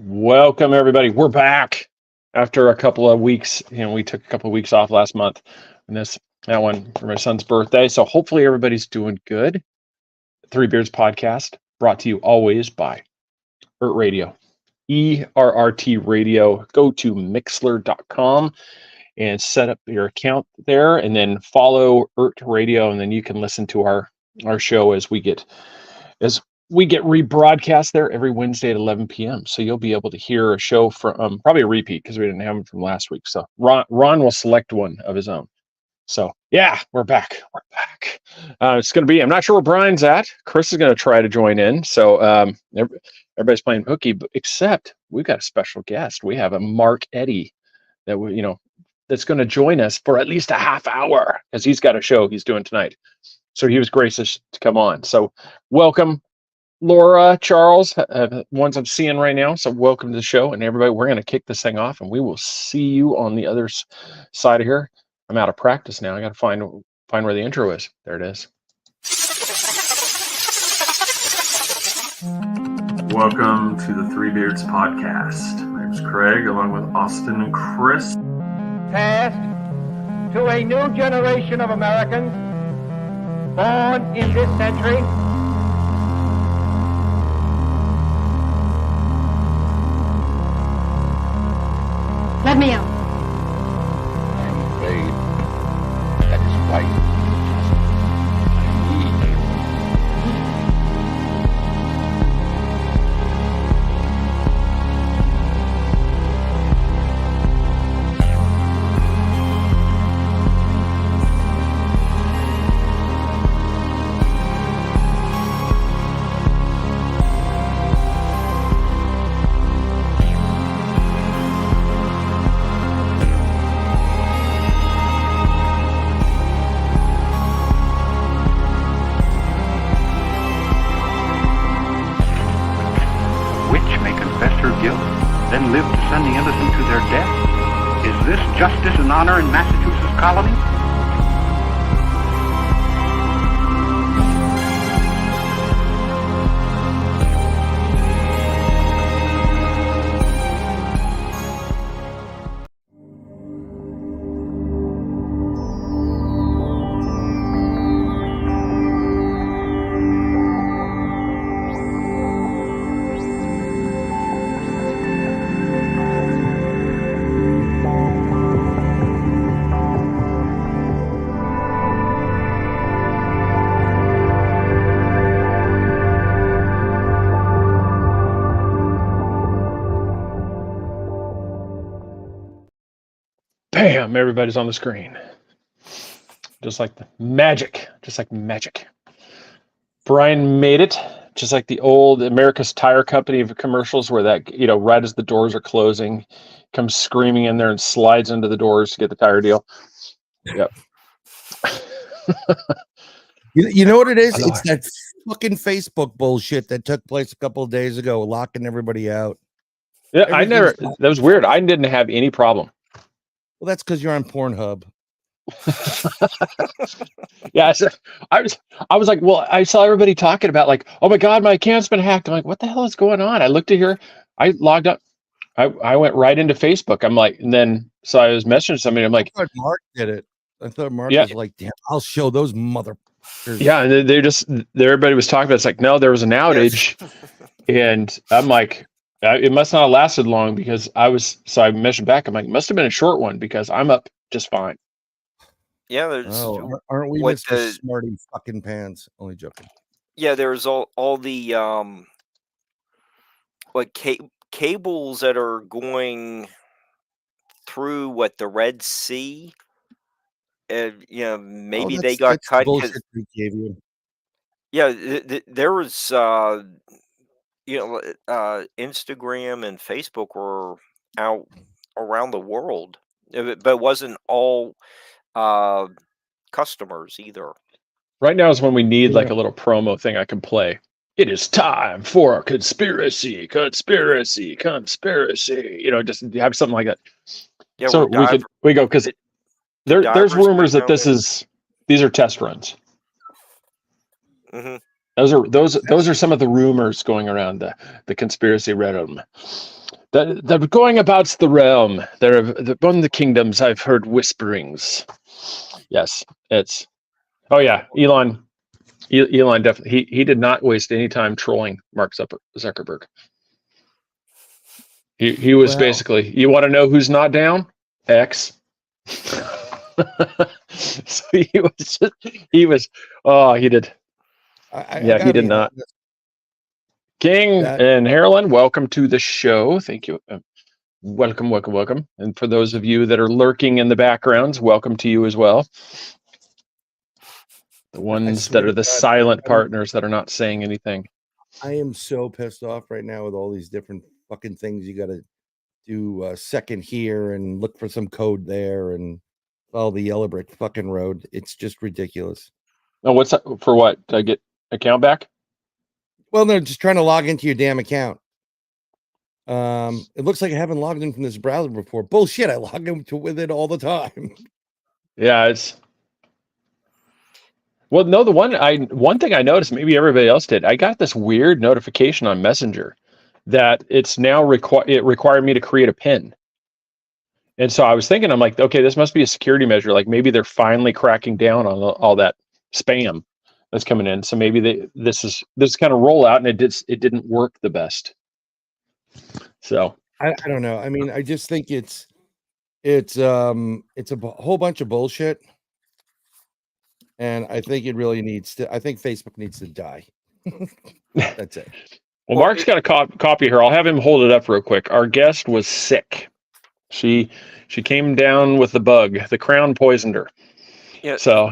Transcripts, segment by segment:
Welcome, everybody. We're back after a couple of weeks. We took a couple of weeks off last month, and that one for my son's birthday. So hopefully everybody's doing good. Three Beards Podcast, brought to you always by ERT Radio, ERRT Radio. Go to Mixler.com and set up your account there, and then follow ERT Radio, and then you can listen to our show as we get rebroadcast there every Wednesday at 11 p.m. So you'll be able to hear a show from probably a repeat because we didn't have them from last week. So Ron will select one of his own. So yeah, we're back. It's going to be, I'm not sure where Brian's at. Chris is going to try to join in. So everybody's playing hooky, except we've got a special guest. We have a Mark Eddy that's going to join us for at least a half hour because he's got a show he's doing tonight. So he was gracious to come on. So welcome, Laura, Charles, ones I'm seeing right now. So welcome to the show, and everybody, we're going to kick this thing off, and we will see you on the other side of here. I'm out of practice now. I got to find where the intro is. There it is. Welcome to the Three Beards Podcast. My name is Craig, along with Austin and Chris. Passed to a new generation of Americans born in this century. Let me out. I'm afraid that is why I need you. Then live to send the innocent to their death? Is this justice and honor in Massachusetts colony? Bam, everybody's on the screen. Just like magic. Brian made it, just like the old America's Tire Company of commercials where that, right as the doors are closing, comes screaming in there and slides into the doors to get the tire deal. Yep. You know what it is? It's that fucking Facebook bullshit that took place a couple of days ago, locking everybody out. Yeah, that was weird. I didn't have any problem. Well, that's because you're on Pornhub. Yeah, I was like, well, I saw everybody talking about like, oh my God, my account's been hacked. I'm like, what the hell is going on? I looked at here, I logged up, I went right into Facebook. I'm like, and then so I was messaging somebody. I'm like, I thought Mark did it. I thought Mark was like, damn, I'll show those motherfuckers. Yeah, and everybody was talking about. It's like, no, there was an outage, and I'm like, it must not have lasted long because so I mentioned back. I'm like, it must have been a short one because I'm up just fine. Yeah, there's. Aren't we Mr. Smarty fucking pants? Only joking. Yeah, there's all the cables that are going through the Red Sea. Maybe they got cut. Yeah, there was. Instagram and Facebook were out around the world, but it wasn't all customers either. Right now is when we need like a little promo thing I can play. It is time for conspiracy. Just have something like that. Yeah, so we go because there's rumors that these are test runs. Mm-hmm. Those are some of the rumors going around the conspiracy realm. That going about the realm. Among the kingdoms, I've heard whisperings. Yes, it's. Oh yeah, Elon definitely. He did not waste any time trolling Mark Zuckerberg. He was basically. You want to know who's not down? X. So he was. Oh, he did. He did not. King and Harlan, welcome to the show. Thank you. Welcome. And for those of you that are lurking in the backgrounds, welcome to you as well. The ones that are the silent partners that are not saying anything. I am so pissed off right now with all these different fucking things you got to do. Second here and look for some code there and follow the yellow brick fucking road. It's just ridiculous. Oh, what's that for? What? Did I get account back? Well, no, just trying to log into your damn account. It looks like I haven't logged in from this browser before. Bullshit! I log into with it all the time. Yeah, it's. Well, no, one thing I noticed, maybe everybody else did. I got this weird notification on Messenger that it's now required me to create a PIN. And so I was thinking, I'm like, okay, this must be a security measure. Like maybe they're finally cracking down on all that spam that's coming in. So maybe this kind of rollout, and it didn't work the best. So I don't know. I mean, I just think it's a whole bunch of bullshit, and I think it really needs to. I think Facebook needs to die. That's it. Well, Mark's got a copy here. I'll have him hold it up real quick. Our guest was sick. She came down with the bug. The crown poisoned her. Yeah. So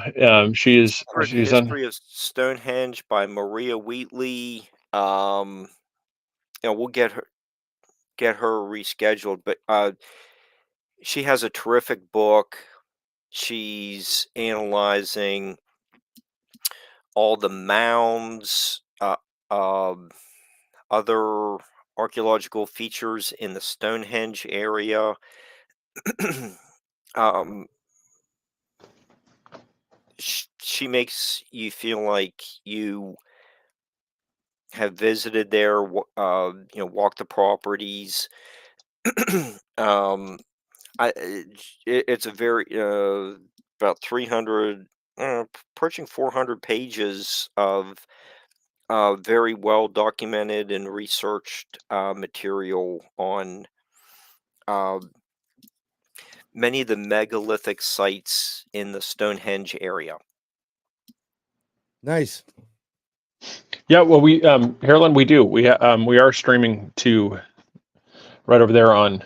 she's History of Stonehenge by Maria Wheatley. We'll get her rescheduled, but she has a terrific book. She's analyzing all the mounds, other archaeological features in the Stonehenge area. She makes you feel like you have visited there, walked the properties. It's a very about 300, approaching 400 pages of very well documented and researched material on many of the megalithic sites in the Stonehenge area. Nice. Yeah, well, we Harlan, we do. We are streaming to right over there on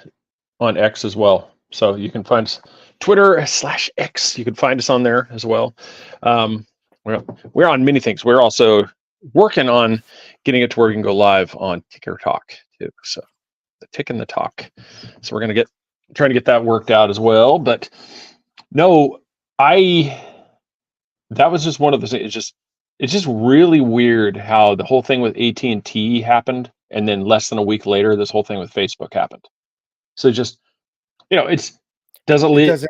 X as well. So you can find us Twitter/X. You can find us on there as well. We're on many things. We're also working on getting it to where we can go live on Ticker Talk too. So the Tick and the Talk. So we're gonna trying to get that worked out as well. But no, that was just one of the things. It's just really weird how the whole thing with AT&T happened, and then less than a week later, this whole thing with Facebook happened. So just, it doesn't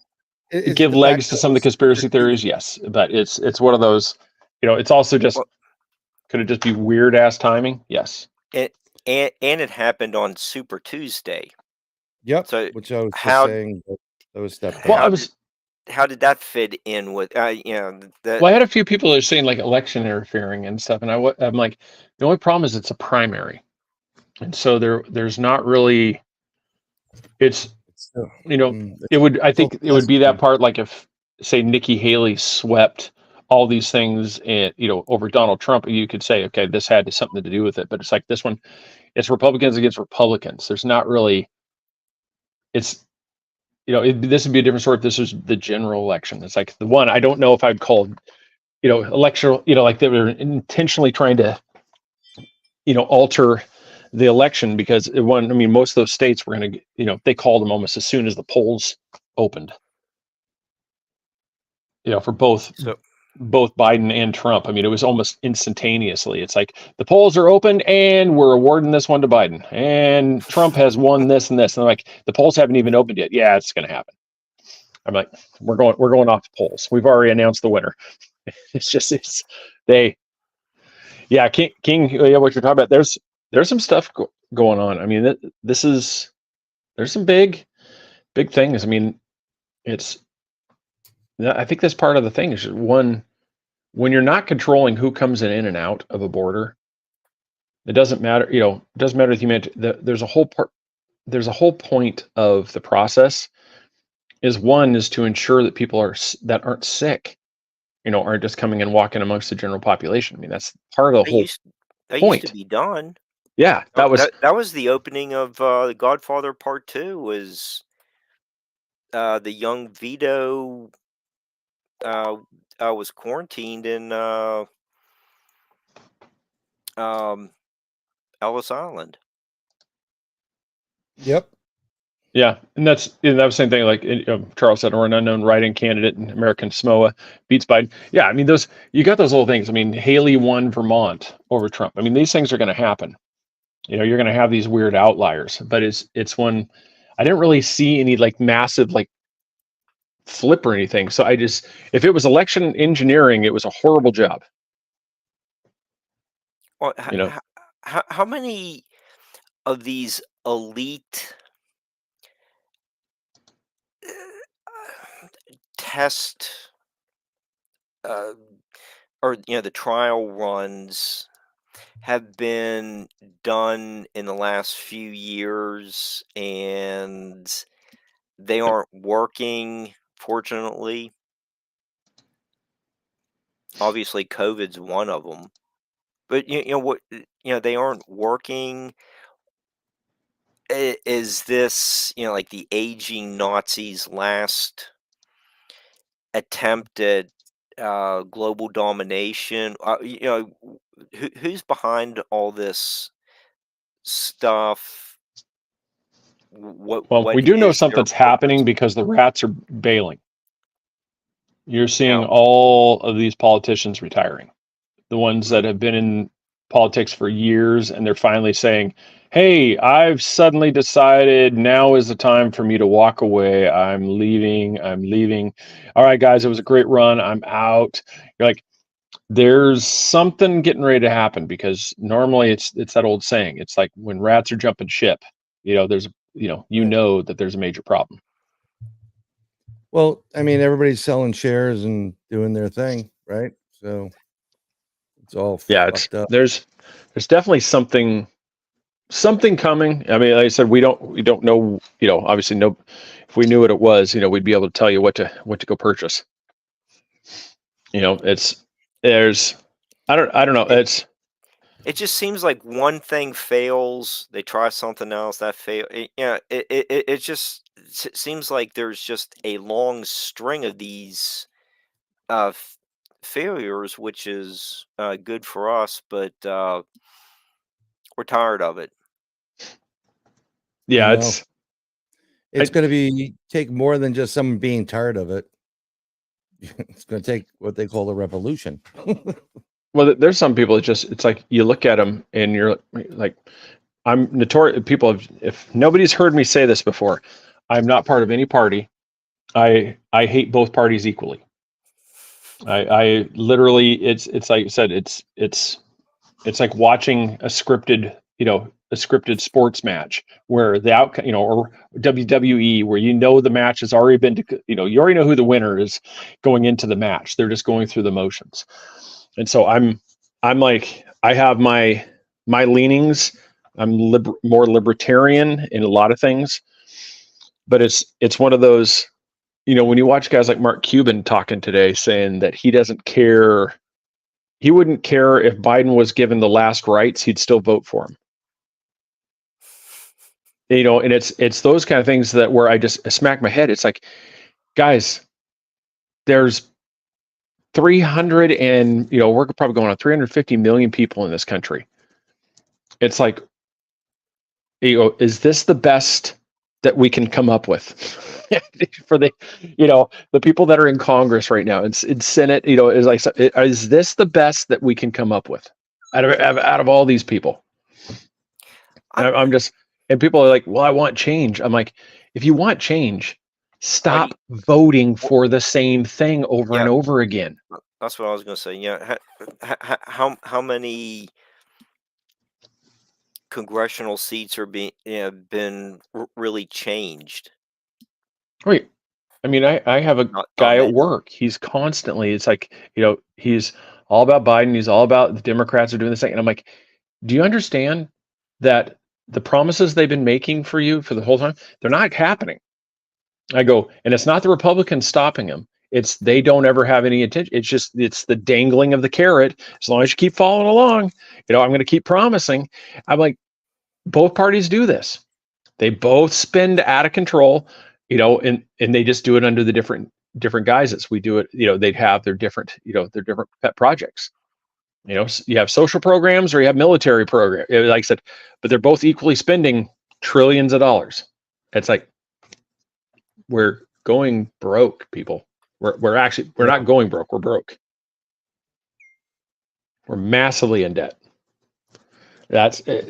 give legs to some of the conspiracy theories, yes, but it's one of those, it's also just, could it just be weird ass timing? Yes. And it happened on Super Tuesday. Yep. So which I was just saying that was step. Well, how did that fit in with well, I had a few people that are saying like election interfering and stuff, and I'm like, the only problem is it's a primary, and so there's not really. It's it would, I think it would be that part, like if say Nikki Haley swept all these things and over Donald Trump, you could say, okay, this had something to do with it, but it's like this one, it's Republicans against Republicans. There's not really. It's. This would be a different story if this was the general election. It's like the one I don't know if I'd call, election, like they were intentionally trying to, alter the election because most of those states were going to, they called them almost as soon as the polls opened. For both Biden and Trump. It was almost instantaneously. It's like the polls are open and we're awarding this one to Biden, and Trump has won this and this. And I'm like, the polls haven't even opened yet. Yeah, it's going to happen. I'm like, we're going off the polls. We've already announced the winner. They Yeah, King. Yeah, what you're talking about. There's some stuff going on. I mean, there's some big things. I mean, I think that's part of the thing. Is one, when you're not controlling who comes in and out of a border, it doesn't matter. It doesn't matter if you meant there's a whole part. There's a whole point of the process. Is to ensure that people that aren't sick, aren't just coming and walking amongst the general population. I mean, that's part of the whole That used to point. be done. Yeah, that was the opening of The Godfather Part 2. Was the young Vito was quarantined in Ellis Island. Yep. Yeah, and that was the same thing. Like Charles said, or an unknown write-in candidate in American Samoa beats Biden. Yeah, I mean you got those little things. I mean, Haley won Vermont over Trump. I mean, these things are going to happen. You're going to have these weird outliers, but it's one. I didn't really see any like massive like flip or anything. So if it was election engineering, it was a horrible job. Well, how many of these elite test or the trial runs have been done in the last few years, and they aren't working, fortunately? Obviously, COVID's one of them, but they aren't working. Is this like the aging Nazis' last attempt at global domination? Who's behind all this stuff? Well, we do know something's happening because the rats are bailing. You're seeing all of these politicians retiring, the ones that have been in politics for years, and they're finally saying, hey, I've suddenly decided now is the time for me to walk away. I'm leaving. All right, guys, it was a great run. I'm out. You're like, there's something getting ready to happen, because normally it's that old saying. It's like when rats are jumping ship, there's that there's a major problem. Well, I mean, everybody's selling shares and doing their thing, right? So it's all fucked up. There's definitely something coming. I mean, like I said, we don't know. Obviously, no. If we knew what it was, we'd be able to tell you what to go purchase. I don't know. It just seems like one thing fails, they try something else that fail. It just seems like there's just a long string of these failures, which is good for us, but we're tired of it. Yeah, it's going to take more than just someone being tired of it. It's going to take what they call a revolution. Well, there's some people it's like you look at them and you're like, I'm notorious. If nobody's heard me say this before, I'm not part of any party. I hate both parties equally. I literally, it's like you said, it's like watching a scripted sports match where the outcome, or WWE, where the match has already been, you already know who the winner is going into the match. They're just going through the motions. And so I'm like, I have my leanings. I'm more libertarian in a lot of things, but it's one of those, when you watch guys like Mark Cuban talking today, saying that he doesn't care, he wouldn't care if Biden was given the last rites, he'd still vote for him. And it's those kind of things that where I just smack my head. It's like, guys, there's 300 and we're probably going on 350 million people in this country. It's like, is this the best that we can come up with for the people that are in Congress right now, in Senate? Is like, is this the best that we can come up with out of all these people? I'm just, and people are like, well, I want change. I'm like, if you want change, stop voting for the same thing over and over again. that's what I was going to say. Yeah, how many congressional seats are being been really changed? Wait, I mean, I have a Not guy at many. work. He's constantly, it's like, he's all about Biden. He's all about the Democrats are doing this thing. And I'm like, do you understand that the promises they've been making for you for the whole time, they're not happening? I go, and it's not the Republicans stopping them. It's they don't ever have any attention. It's the dangling of the carrot. As long as you keep following along, I'm going to keep promising. I'm like, both parties do this. They both spend out of control, and they just do it under the different guises. We do it, they'd have their different, their different pet projects. You have social programs or you have military programs, like I said, but they're both equally spending trillions of dollars. It's like we're going broke, people. We're not going broke. We're broke. We're massively in debt.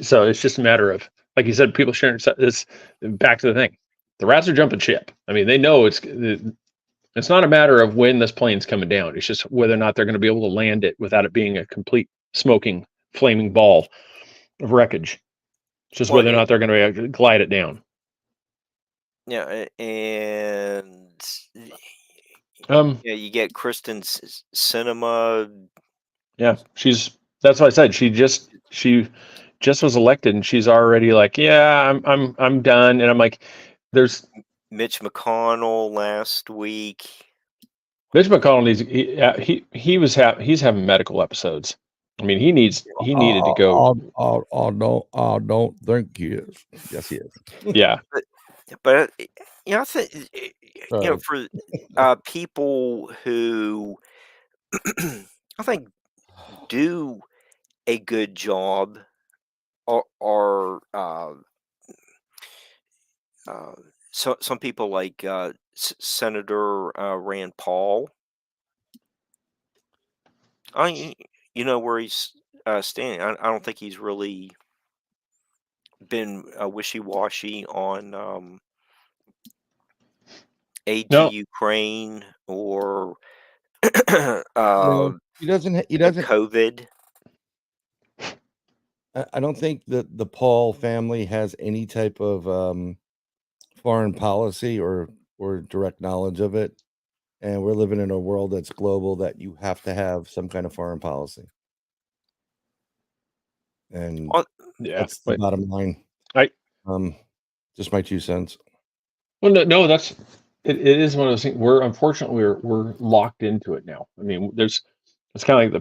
So it's just a matter of, like you said, people sharing this. Back to the thing, the rats are jumping ship. I mean, they know it's not a matter of when this plane's coming down. It's just whether or not they're going to be able to land it without it being a complete smoking, flaming ball of wreckage. It's just whether or not they're going to be able to glide it down. Yeah, and you get Kristen Cinema. Yeah, that's what I said. She just was elected, and she's already like, yeah, I'm done. And I'm like, there's Mitch McConnell last week. Mitch McConnell needs he's having medical episodes. I mean, he needed to go. Don't think he is. Yes, he is. Yeah, but I think for people who I think do a good job are so some people like Senator Rand Paul. Where he's standing. I don't think he's really been wishy-washy on aid to Ukraine or He doesn't. COVID. I don't think that the Paul family has any type of foreign policy or direct knowledge of it. And we're living in a world that's global, that you have to have some kind of foreign policy. And that's the bottom line. Just my 2 cents. Well, no, it is one of those things. Unfortunately we're locked into it now. I mean, it's kind of like the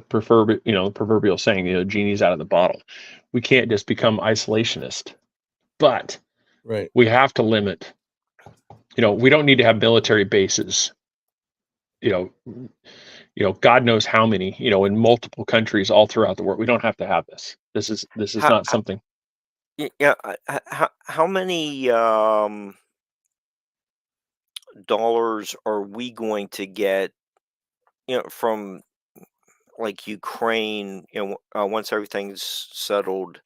proverbial saying, genie's out of the bottle. We can't just become isolationist, but we have to limit. We don't need to have military bases. God knows how many, in multiple countries all throughout the world. We don't have to have this. This is not something. Yeah. How many dollars are we going to get, from like Ukraine, once everything's settled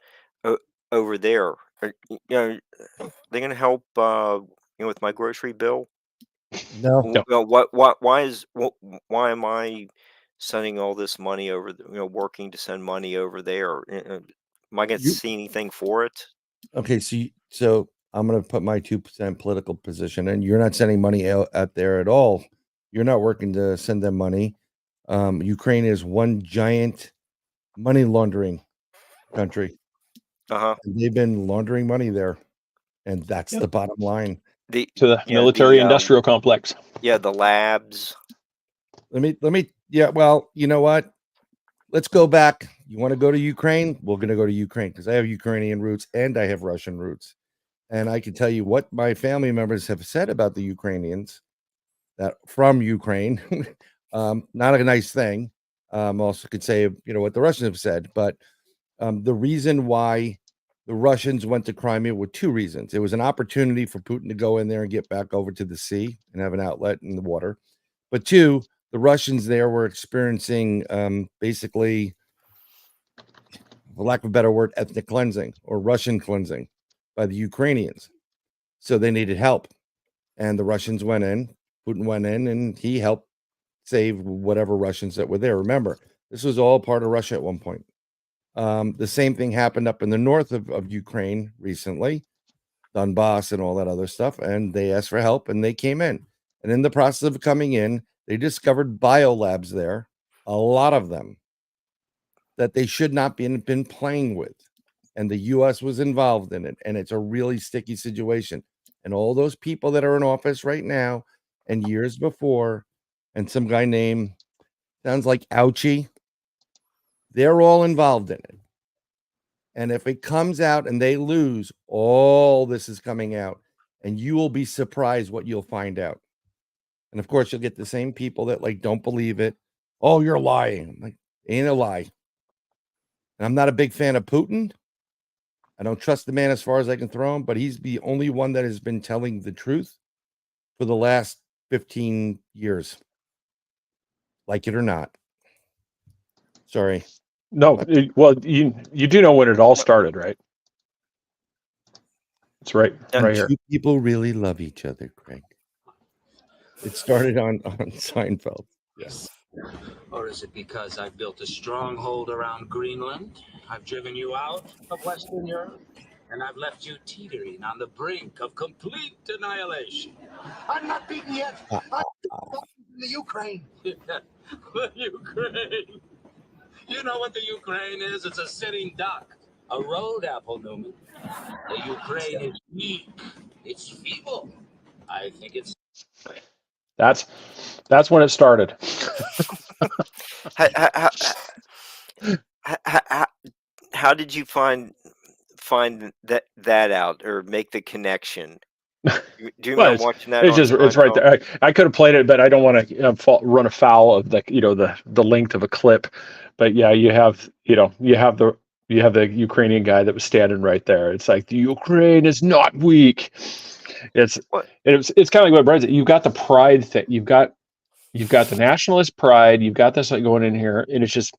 over there? Are they going to help, with my grocery bill? No. Why am I sending all this money over? Working to send money over there. Am I going to see anything for it? Okay, so I'm going to put my 2% political position, and you're not sending money out there at all. You're not working to send them money. Ukraine is one giant money laundering country. And they've been laundering money there, and that's the bottom line. To the military industrial complex. Yeah, the labs. Let me. Yeah, well, you know what? Let's go back. You want to go to Ukraine? We're going to go to Ukraine because I have Ukrainian roots and I have Russian roots. And I can tell you what my family members have said about the Ukrainians that from Ukraine. Not a nice thing. Also could say, what the Russians have said. But the reason why the Russians went to Crimea were 2 reasons. It was an opportunity for Putin to go in there and get back over to the sea and have an outlet in the water. But 2, the Russians there were experiencing basically, for lack of a better word, ethnic cleansing or Russian cleansing by the Ukrainians. So they needed help. And the Russians went in, Putin went in, and he helped save whatever Russians that were there. Remember, this was all part of Russia at one point. The same thing happened up in the north of Ukraine recently, Donbass and all that other stuff, and they asked for help and they came in. And in the process of coming in, they discovered biolabs there, a lot of them, that they should not been playing with. And the U.S. was involved in it. And it's a really sticky situation. And all those people that are in office right now and years before, and some guy named, sounds like Ouchie, they're all involved in it. And if it comes out and they lose, all this is coming out. And you will be surprised what you'll find out. And of course, you'll get the same people that like don't believe it. Oh, you're lying. I'm like, ain't a lie. And I'm not a big fan of Putin. I don't trust the man as far as I can throw him, but he's the only one that has been telling the truth for the last 15 years. Like it or not. Sorry. No, well, you do know when it all started, right? It's right here. Two people really love each other, Craig. It started on Seinfeld. Yes. Or is it because I've built a stronghold around Greenland? I've driven you out of Western Europe, and I've left you teetering on the brink of complete annihilation. I'm not beaten yet. I'm the Ukraine. The Ukraine. You know what the Ukraine is? It's a sitting duck, a road apple, Newman. The Ukraine is weak. It's feeble. I think it's... That's when it started. How did you find that out or make the connection? Do you remember watching that? It's right there. I could have played it, but I don't want to run afoul of the length of a clip. But yeah, you have the Ukrainian guy that was standing right there. It's like the Ukraine is not weak. It's kind of like what Brad said. You've got the pride thing. You've got the nationalist pride. You've got this like going in here, and it's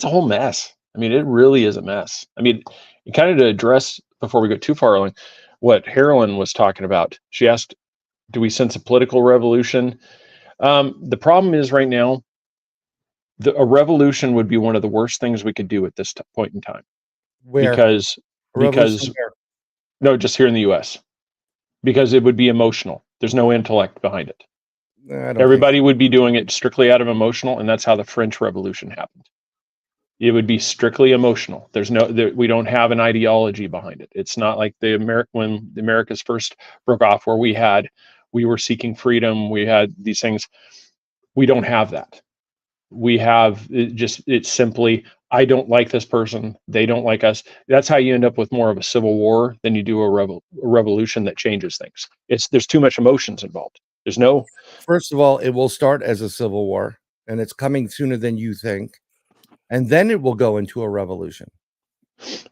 a whole mess. I mean, it really is a mess. I mean, kind of to address before we go too far along, what Harlan was talking about. She asked, "Do we sense a political revolution?" The problem is right now, a revolution would be one of the worst things we could do at this point in time. Where? Because no, just here in the U.S. Because it would be emotional. There's no intellect behind it. Everybody would be doing it strictly out of emotional, and that's how the French Revolution happened. It would be strictly emotional. We don't have an ideology behind it. It's not like when the Americas first broke off, where we were seeking freedom. We had these things. We don't have that. We have it's simply, I don't like this person. They don't like us. That's how you end up with more of a civil war than you do a revolution that changes things. There's too much emotions involved. There's no. First of all, it will start as a civil war, and it's coming sooner than you think, and then it will go into a revolution.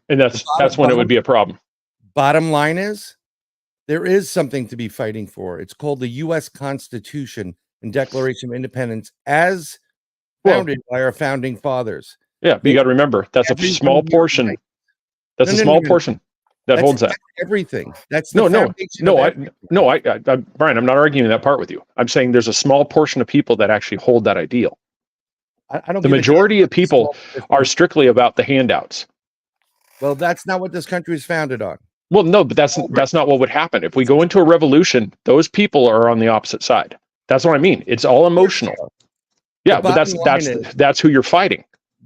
And that's when it would be a problem. Bottom line is, there is something to be fighting for. It's called the U.S. Constitution and Declaration of Independence, as founded by our founding fathers. Yeah, but you got to remember that's a small portion. That's a small portion that holds that. Everything. That's Brian. I'm not arguing that part with you. I'm saying there's a small portion of people that actually hold that ideal. I don't. The majority of people are strictly about the handouts. Well, that's not what this country is founded on. Well, no, but that's not what would happen if we go into a revolution. Those people are on the opposite side. That's what I mean. It's all emotional. Yeah, but that's who you're fighting.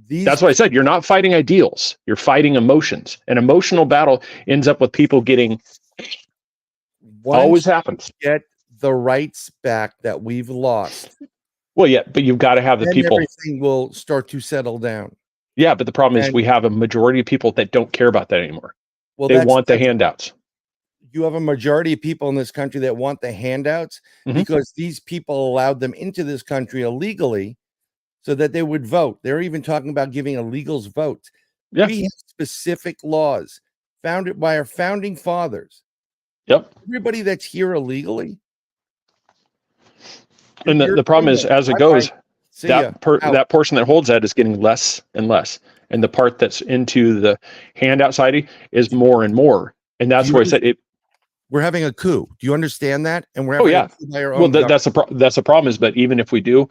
That's what I said. You're not fighting ideals. You're fighting emotions. An emotional battle ends up with people getting. Always happens. Get the rights back that we've lost. Well, yeah, but you've got to have the people. Everything will start to settle down. Yeah, but the problem is we have a majority of people that don't care about that anymore. Well, they want the handouts. You have a majority of people in this country that want the handouts because these people allowed them into this country illegally so that they would vote. They're even talking about giving illegals votes. Yeah. We have specific laws founded by our founding fathers. Yep. Everybody that's here illegally. And the problem is, as it goes, that portion that holds that is getting less and less. And the part that's into the handout side is more and more. And that's where I said it. We're having a coup. Do you understand that? And we're having a coup by our own that's the problem is, but even if we do,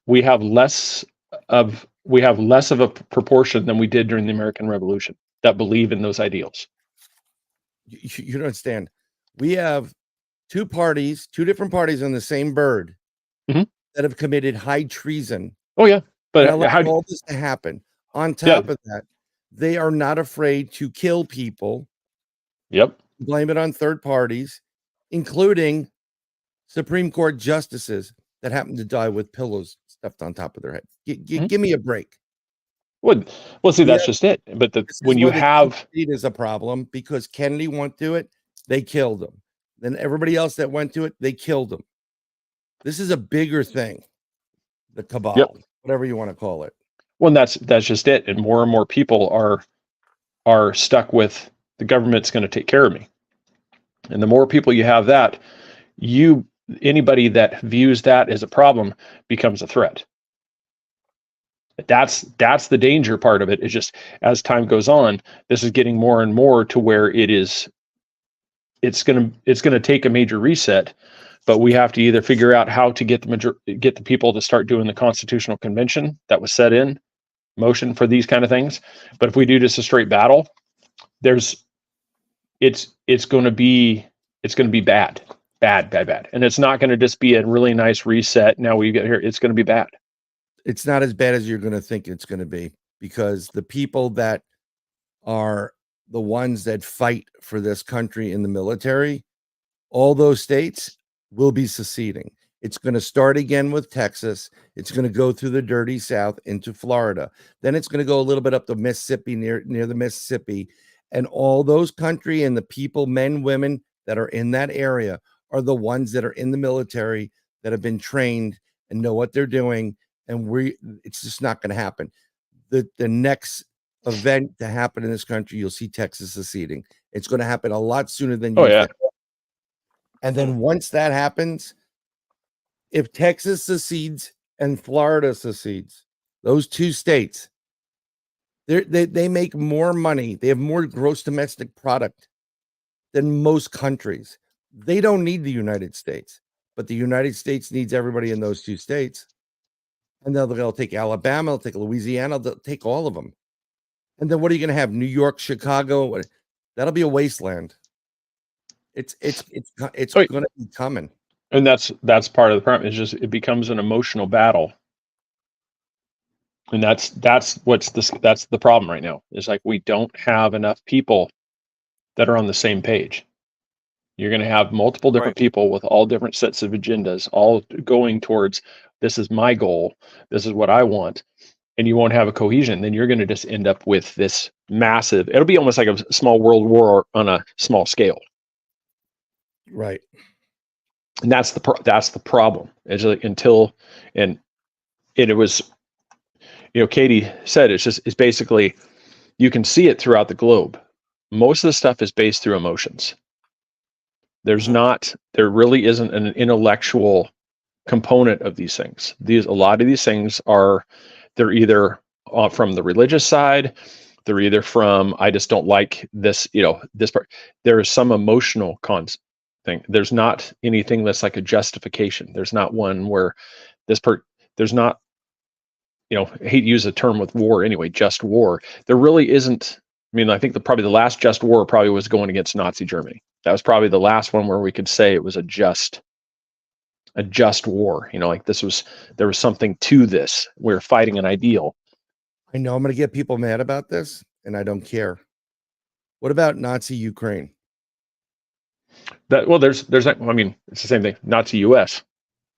we have less of a proportion than we did during the American Revolution that believe in those ideals. You don't understand. We have two different parties on the same bird Mhm. that have committed high treason. Oh yeah, And but allowed all this to happen. On top of that, they are not afraid to kill people. Yep. Blame it on third parties, including Supreme Court justices that happen to die with pillows stuffed on top of their head. Give me a break. Well, see, that's just it. But when you have it is a problem because Kennedy went to it, they killed him. Then everybody else that went to it, they killed him. This is a bigger thing. The cabal, whatever you want to call it. Well, that's just it. And more people are stuck with the government's going to take care of me. And the more people you have that, anybody that views that as a problem becomes a threat. That's the danger part of it. It's just as time goes on, this is getting more and more to where it's going to take a major reset, but we have to either figure out how to get the people to start doing the constitutional convention that was set in motion for these kind of things. But if we do just a straight battle, it's going to be bad, and it's not going to just be a really nice reset. Now we get here, it's going to be bad. It's not as bad as you're going to think it's going to be, because the people that are the ones that fight for this country in the military, all those states will be seceding. It's going to start again with Texas. It's going to go through the dirty South into Florida. Then it's going to go a little bit up the Mississippi, near the Mississippi. And all those country and the people, men, women that are in that area are the ones that are in the military that have been trained and know what they're doing. And it's just not going to happen. The next event to happen in this country, you'll see Texas seceding. It's going to happen a lot sooner than you think. And then once that happens, if Texas secedes and Florida secedes, those two states, they make more money. They have more gross domestic product than most countries. They don't need the United States, but the United States needs everybody in those two states. And they'll take Alabama, they'll take Louisiana, they'll take all of them. And then what are you going to have? New York, Chicago? That'll be a wasteland. It's going to be coming. And that's part of the problem. It's just it becomes an emotional battle. And that's the problem right now. It's like we don't have enough people that are on the same page. You're going to have multiple different people with all different sets of agendas, all going towards, this is my goal, this is what I want, and you won't have a cohesion. Then you're going to just end up with this massive, it'll be almost like a small world war on a small scale. Right. And that's the problem. It's like it was, Katie said, it's basically, you can see it throughout the globe. Most of the stuff is based through emotions. There really isn't an intellectual component of these things. A lot of these things they're either from the religious side, they're either from, I just don't like this, this part. There is some emotional thing. There's not anything that's like a justification. There's not one where there's not, I hate to use the term with war anyway, just war. There really isn't. I mean, I think probably the last just war probably was going against Nazi Germany. That was probably the last one where we could say it was a just war. Like there was something to this. We're fighting an ideal. I know I'm going to get people mad about this, and I don't care. What about Nazi Ukraine? There's it's the same thing. Nazi US.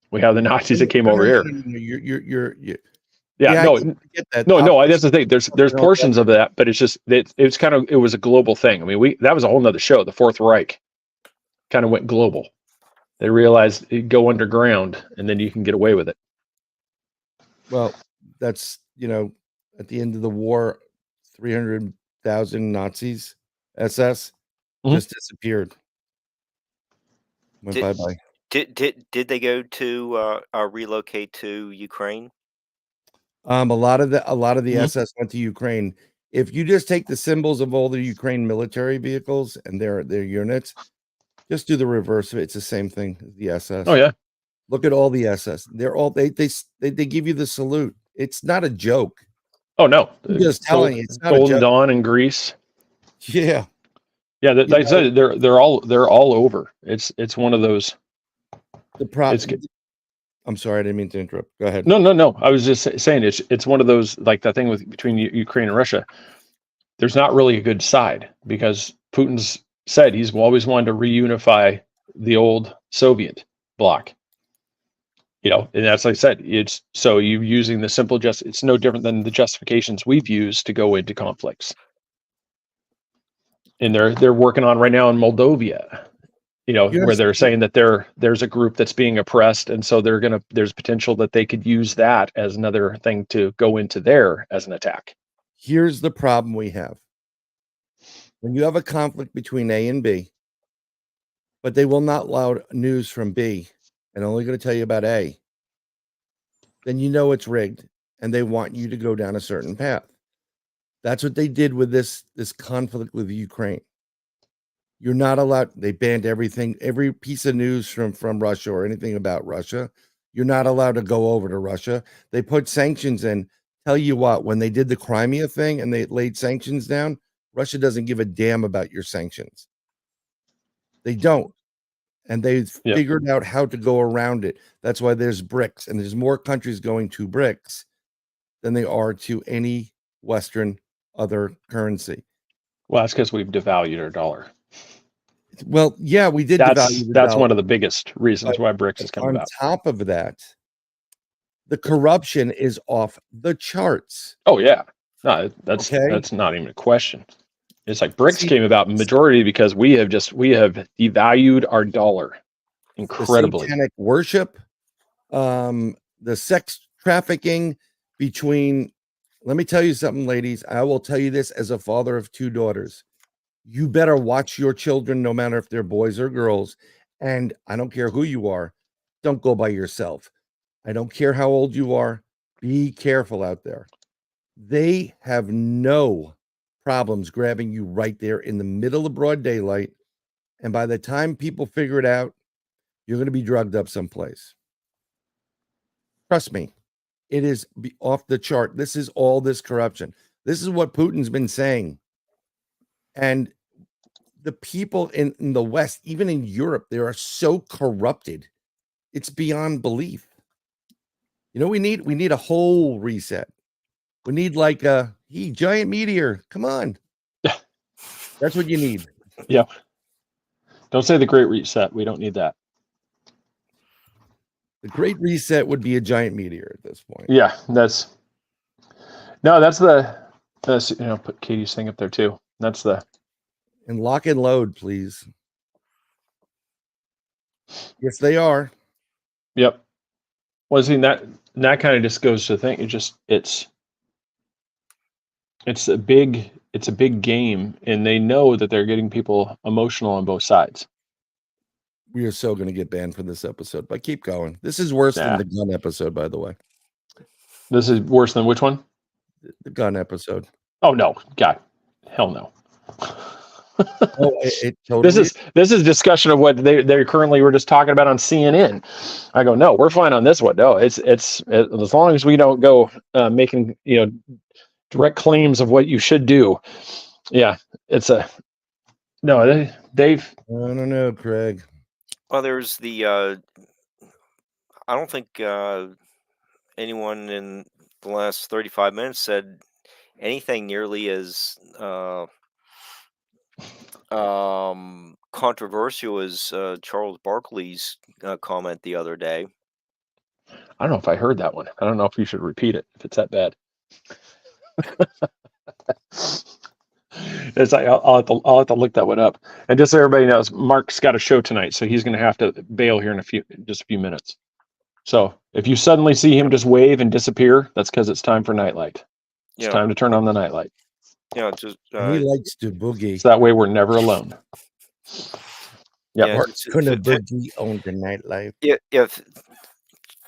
We have the Nazis that came over here. You're Yeah, no, I get that. no. That's the thing. There's portions of that, but it's just it was a global thing. I mean, that was a whole nother show. The Fourth Reich kind of went global. They realized it'd go underground, and then you can get away with it. Well, that's at the end of the war, 300,000 Nazis, SS, just disappeared. Went bye-bye. Did they go to relocate to Ukraine? A lot of the SS went to Ukraine. If you just take the symbols of all the Ukraine military vehicles and their units, just do the reverse of it. It's the same thing as the SS. Oh yeah. Look at all the SS. They're all they give you the salute. It's not a joke. Oh no, I'm just telling you, it's not a Golden joke. Dawn in Greece. Yeah, Yeah, like I said, they're all over. It's one of those. the problem. I'm sorry, I didn't mean to interrupt. Go ahead. No. I was just saying it's one of those, like that thing with between Ukraine and Russia. There's not really a good side because Putin's said he's always wanted to reunify the old Soviet bloc. And that's like I said, it's so you using the simple it's no different than the justifications we've used to go into conflicts. And they're working on right now in Moldova, where they're saying that there's a group that's being oppressed, and so there's potential that they could use that as another thing to go into there as an attack. Here's the problem we have. When you have a conflict between A and B, but they will not allow news from B and only going to tell you about A, then you know it's rigged and they want you to go down a certain path. That's what they did with this conflict with Ukraine. You're not allowed. They banned everything, every piece of news from Russia or anything about Russia. You're not allowed to go over to Russia. They put sanctions in. Tell you what, when they did the Crimea thing and they laid sanctions down, Russia doesn't give a damn about your sanctions. They don't. And they've figured out how to go around it. That's why there's BRICS, and there's more countries going to BRICS than they are to any Western other currency. Well, that's because we've devalued our dollar. Well, yeah, we did devalue the that's dollar. one of the biggest reasons why BRICS is coming about. On top of that, the corruption is off the charts. Oh yeah, no, that's not even a question. It's like BRICS came about majority because we have devalued our dollar incredibly. The satanic worship, the sex trafficking between. Let me tell you something, ladies. I will tell you this as a father of 2 daughters. You better watch your children, no matter if they're boys or girls. And I don't care who you are. Don't go by yourself. I don't care how old you are. Be careful out there. They have no problems grabbing you right there in the middle of broad daylight. And by the time people figure it out, you're going to be drugged up someplace. Trust me, it is off the chart. This is all this corruption. This is what Putin's been saying. And the people in the West, even in Europe, they are so corrupted. It's beyond belief. We need a whole reset. We need like a giant meteor. Come on. That's what you need. Yeah. Don't say the Great Reset. We don't need that. The Great Reset would be a giant meteor at this point. Yeah, that's put Katie's thing up there too. That's the and lock and load, please. Yes, they are. Yep. Well, see, that kind of just goes to think. It's a big game, and they know that they're getting people emotional on both sides. We are so going to get banned for this episode, but keep going. This is worse than the gun episode, by the way. This is worse than which one? The gun episode. Oh no, God, hell no. It totally this is discussion of what they currently were just talking about on CNN. I go, no, we're fine on this one. No, it's as long as we don't go making direct claims of what you should do. Yeah, it's a no. They've. I don't know, Craig. Well, there's the. I don't think anyone in the last 35 minutes said anything nearly as controversial as Charles Barkley's comment the other day. I don't know if I heard that one. I don't know if you should repeat it if it's that bad. It's like I'll have to look that one up. And just so everybody knows, Mark's got a show tonight, so he's going to have to bail here in just a few minutes. So if you suddenly see him just wave and disappear, that's because it's time for nightlight. It's time to turn on the nightlight. Yeah, he likes to boogie. So that way we're never alone. Mark's gonna boogie on the nightlight. Yeah.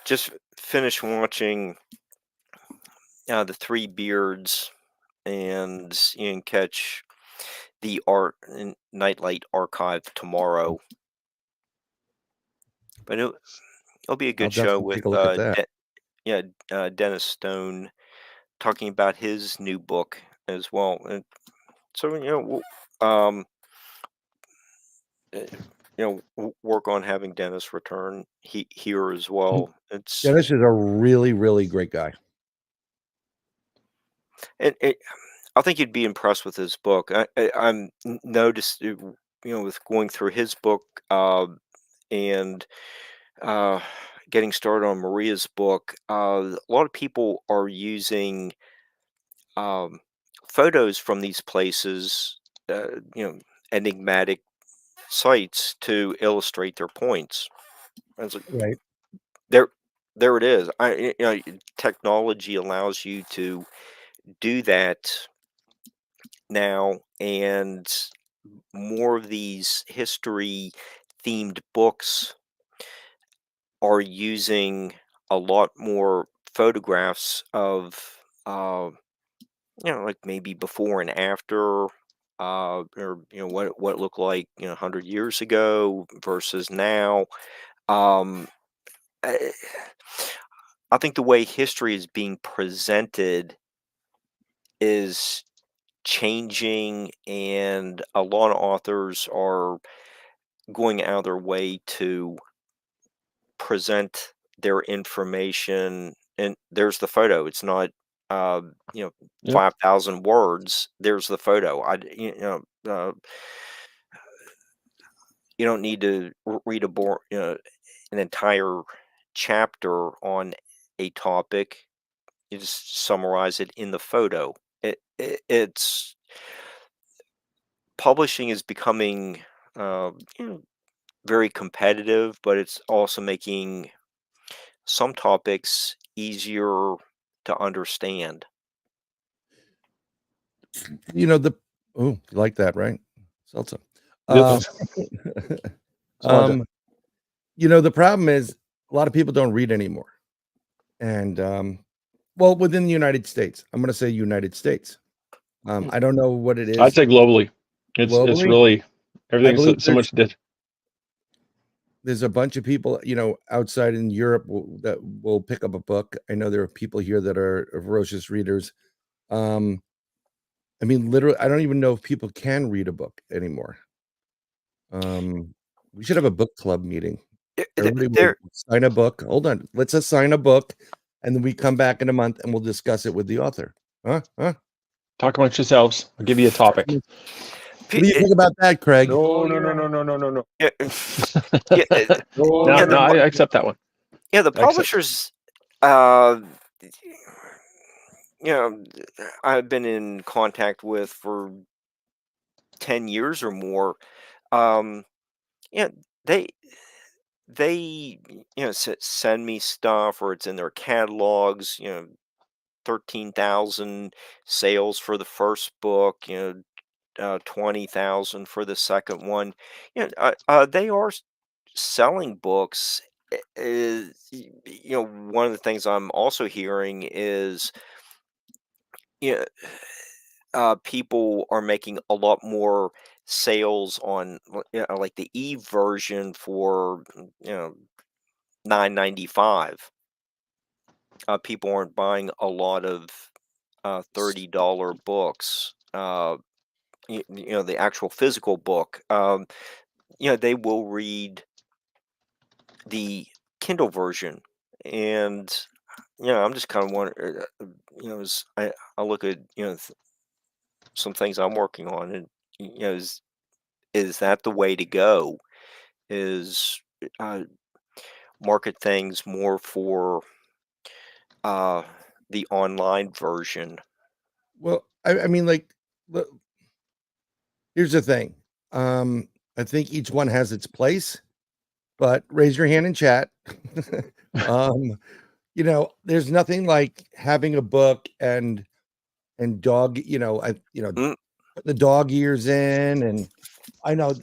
Just finished watching the Three Beards, and you can catch the Art and Nightlight archive tomorrow. But It'll be a I'll good show definitely with take a look at that. Dennis Stone talking about his new book as well. And so um, uh, work on having Dennis return here as well. Dennis is a really, really great guy. It I think you'd be impressed with his book. I'm noticed, with going through his book, and uh, getting started on Maria's book. A lot of people are using um, photos from these places, you know, enigmatic sites to illustrate their points. I was like, Right. there, there it is. Technology allows you to do that now, and more of these history themed books are using a lot more photographs of like maybe before and after, or what it looked like 100 years ago versus now. um I, I think the way history is being presented is changing, and a lot of authors are going out of their way to present their information, and there's the photo. It's not uh you know Yep. 5,000 words. There's the photo. You don't need to read an entire chapter on a topic. You just summarize it in the photo. It's Publishing is becoming uh, you know, very competitive, but it's also making some topics easier to understand. The you like that, right? Salsa. Yep. Um, the problem is a lot of people don't read anymore. And well, within the United States. I'm gonna say United States. I don't know what it is I'd say globally. It's globally. really I everything's believe so much there's a bunch of people, outside in Europe that will pick up a book. I know there are people here that are ferocious readers. I mean, literally, I don't even know if people can read a book anymore. We should have a book club meeting. Everybody will sign a book. Hold on, let's assign a book, and then we come back in a month and we'll discuss it with the author. Huh? Talk amongst yourselves. I'll give you a topic. What do you think about that, Craig? No. Yeah, No, I accept that one. yeah, the publishers, I've been in contact with for 10 years or more. Yeah, they send me stuff, or it's in their catalogs. 13,000 sales for the first book. 20,000 for the second one. They are selling books. One of the things I'm also hearing is, you know, people are making a lot more sales on, like the e version for, 9.95. People aren't buying a lot of $30 books. The actual physical book. They will read the Kindle version, and I'm just kind of wondering, as I look at some things I'm working on, and is that the way to go? Is uh, market things more for uh, the online version? Well, I mean, look, here's the thing. I think each one has its place, but raise your hand in chat. There's nothing like having a book and dog, Mm. put the dog ears in, and I know.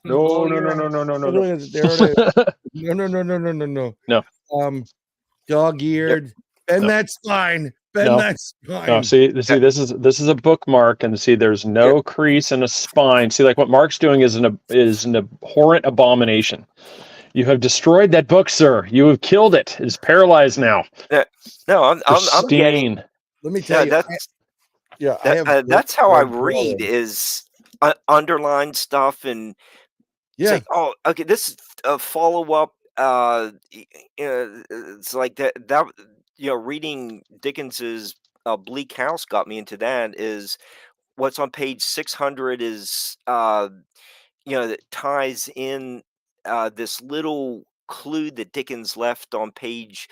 No. There it is. No. Dog eared. Bend No. that spine. Bend No. that spine. No, see, this is a bookmark, and see, there's no crease in a spine. See, like what Mark's doing is an abhorrent abomination. You have destroyed that book, sir. You have killed it. It's paralyzed now. No, I'm getting. Pristine. Let me tell you. I have That's how I books read is underline stuff and it's Yeah. like, oh, okay, this is a follow up. It's like that reading Dickens's Bleak House got me into that. Is what's on page 600 is that ties in this little clue that Dickens left on page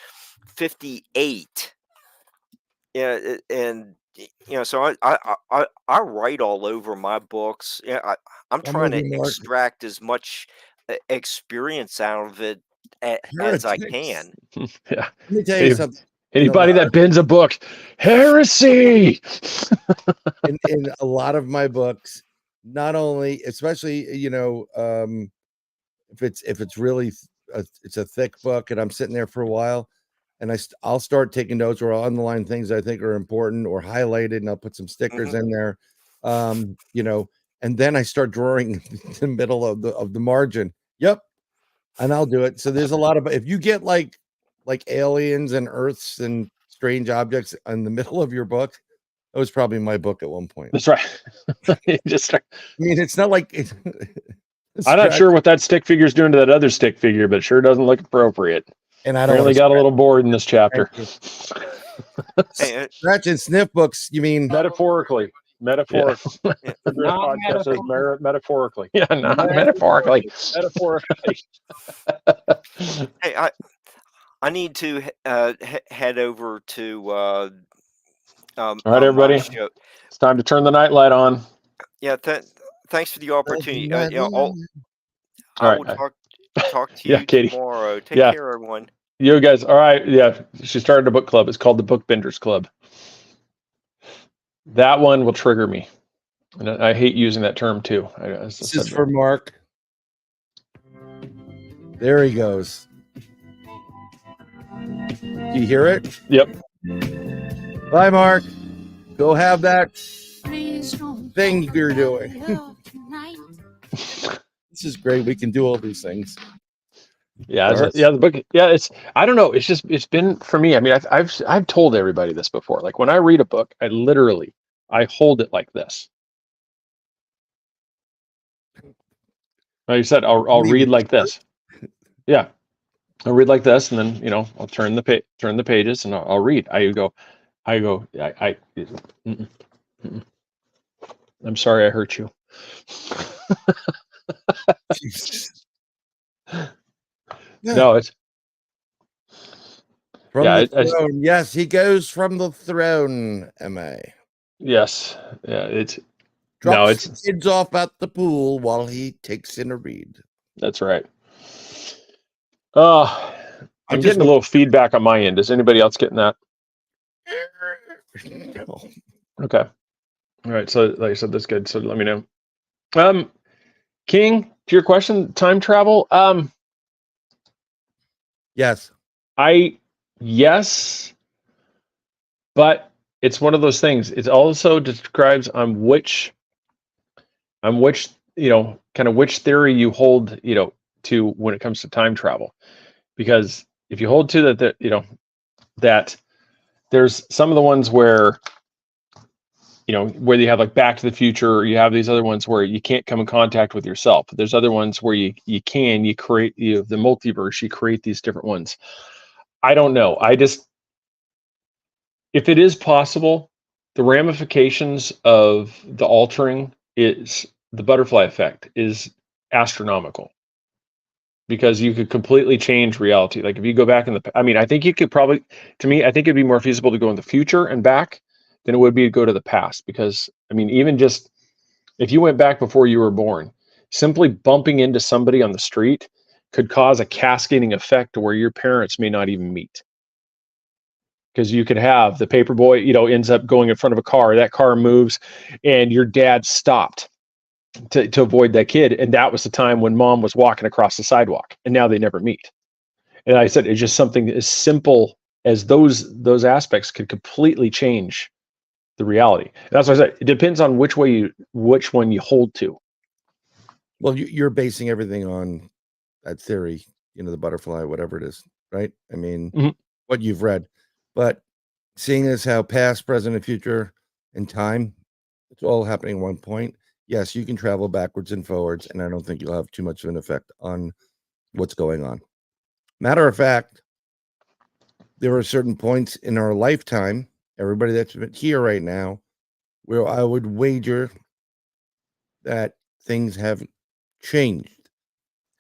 58. Yeah, and so I write all over my books. Yeah, I'm trying to with you, Mark. extract as much experience out of it as I can. Yeah. Let me tell you something. Anybody that bends a book, heresy. in a lot of my books, not only, especially if it's really it's a thick book and I'm sitting there for a while, and I'll start taking notes or I'll underline things I think are important or highlighted, and I'll put some stickers in there, and then I start drawing the middle of the margin. Yep, and I'll do it. So there's a lot of, if you get like aliens and Earths and strange objects in the middle of your book, that was probably my book at one point. That's right. I mean, it's not like I'm not sure what that stick figure is doing to that other stick figure, but it sure doesn't look appropriate. And I don't really got a little bored in this chapter. Scratch and sniff books, you mean metaphorically? Metaphorically. Yeah. Not metaphorically. Yeah, not metaphorically. Metaphorically. Hey, I need to head over to. All right, everybody. It's time to turn the nightlight on. Yeah. Thanks for the opportunity. I will talk to you Katie. tomorrow. Take care, everyone. You guys, all right. Yeah, she started a book club. It's called the Bookbenders Club. That one will trigger me. And I hate using that term too. This is for Mark. There he goes. Do you hear it? Yep. Bye, Mark. Go have that thing you're doing. This is great. We can do all these things. Yeah, the book. Yeah, I don't know. It's been for me. I mean, I've told everybody this before. Like when I read a book, I hold it like this. Like you said, I'll read like this. Yeah, I'll read like this, and then I'll turn the pages, and I'll read. I'm sorry I hurt you. No, it's from the throne. Yes, he goes from the throne. Yes, yeah, drops kids off at the pool while he takes in a read. That's right. I'm getting a little feedback on my end. Is anybody else getting that? No. Okay. All right. So, like I said, that's good. So let me know. King, to your question, time travel. Yes. Yes, but it's one of those things. It also describes on which kind of which theory you hold, to when it comes to time travel. Because if you hold to that there's some of the ones where where you have like Back to the Future, or you have these other ones where you can't come in contact with yourself. There's other ones where you create the multiverse, you create these different ones. I don't know. If it is possible, the ramifications of the altering is the butterfly effect is astronomical, because you could completely change reality. Like if you go back I think you could probably, to me, I think it'd be more feasible to go in the future and back than it would be to go to the past. Because even just if you went back before you were born, simply bumping into somebody on the street could cause a cascading effect to where your parents may not even meet. Because you could have the paper boy, ends up going in front of a car, that car moves, and your dad stopped to avoid that kid. And that was the time when mom was walking across the sidewalk, and now they never meet. And I said, it's just something as simple as those aspects could completely change the reality. And that's why I said it depends on which one you hold to. Well, you're basing everything on that theory the butterfly, whatever it is, right? I mean, Mhm. what you've read, but seeing as how past, present, and future and time, it's all happening at one point. Yes, you can travel backwards and forwards, and I don't think you'll have too much of an effect on what's going on. Matter of fact, there are certain points in our lifetime, everybody that's here right now, where I would wager that things have changed,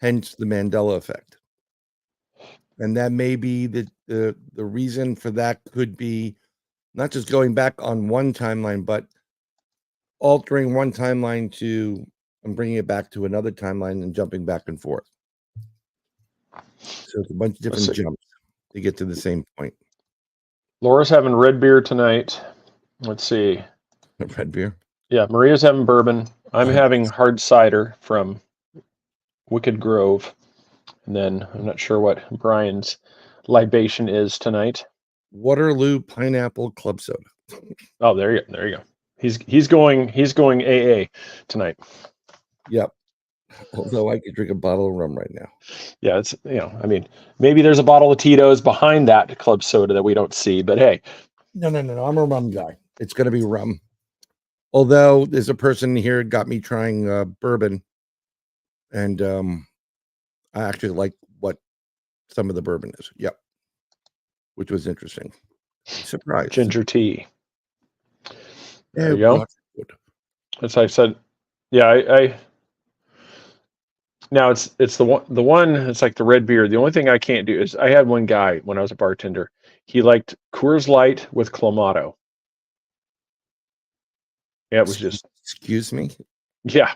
hence the Mandela effect. And that may be the reason for that could be not just going back on one timeline, but altering one timeline and bringing it back to another timeline and jumping back and forth. So it's a bunch of different jumps to get to the same point. Laura's having red beer tonight. Let's see. Red beer. Yeah, Maria's having bourbon. I'm having hard cider from Wicked Grove. And then I'm not sure what Brian's libation is tonight. Waterloo Pineapple Club Soda. Oh, there you go. He's going AA tonight. Yep. Although I could drink a bottle of rum right now. Yeah, it's I mean, maybe there's a bottle of Tito's behind that club soda that we don't see, but hey. No. I'm a rum guy. It's gonna be rum. Although there's a person here got me trying bourbon, and I actually like what some of the bourbon is. Yep. Which was interesting. Surprise. Ginger tea. There you go. As I said, yeah, I now it's the one it's like the red beer. The only thing I can't do is I had one guy when I was a bartender. He liked Coors Light with Clamato. Yeah, it was just. Excuse me. Yeah,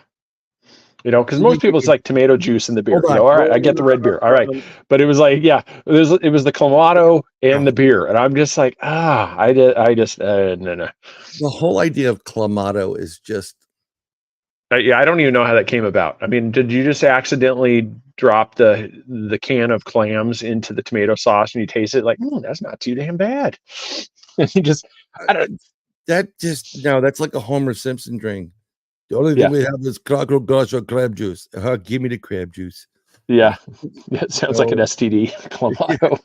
because most people it's like tomato juice in the beer. All right, I get the red beer. All right, but it was like it was the Clamato and the beer, and I'm just like I just no. The whole idea of Clamato is just. I don't even know how that came about. I mean, did you just accidentally drop the can of clams into the tomato sauce and you taste it like, that's not too damn bad? And you just, I don't. That's like a Homer Simpson drink. The only thing we have is gosh or crab juice. Give me the crab juice. Yeah, it sounds like an STD. Clamato.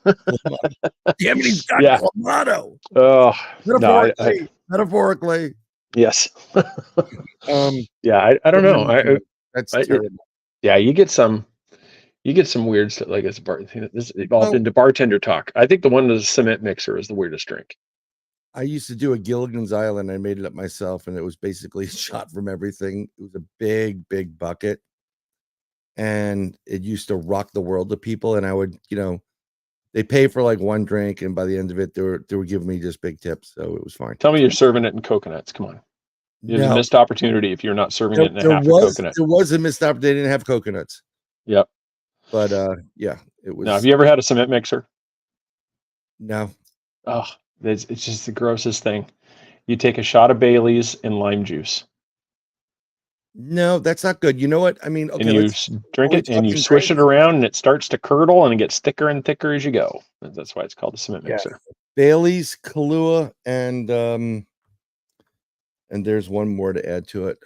Damn it, he's got Clamato. Oh, metaphorically. Yes. Yeah, I don't know. That's terrible. You get some weird stuff like this evolved into bartender talk. I think the one with the cement mixer is the weirdest drink. I used to do a Gilligan's Island. I made it up myself, and it was basically shot from everything. It was a big, big bucket, and it used to rock the world to people. And I would, they pay for like one drink, and by the end of it, they were giving me just big tips, so it was fine. Tell me you're serving it in coconuts. Come on. There's a missed opportunity if you're not serving it in a half a coconut. There was a missed opportunity. They didn't have coconuts. Yep. But it was. Now, have you ever had a cement mixer? No. Oh, it's just the grossest thing. You take a shot of Bailey's and lime juice. No, that's not good. You know what? I mean, okay, and you drink it and you swish it around and it starts to curdle and it gets thicker and thicker as you go. That's why it's called a cement mixer. Bailey's, Kahlua, and there's one more to add to it.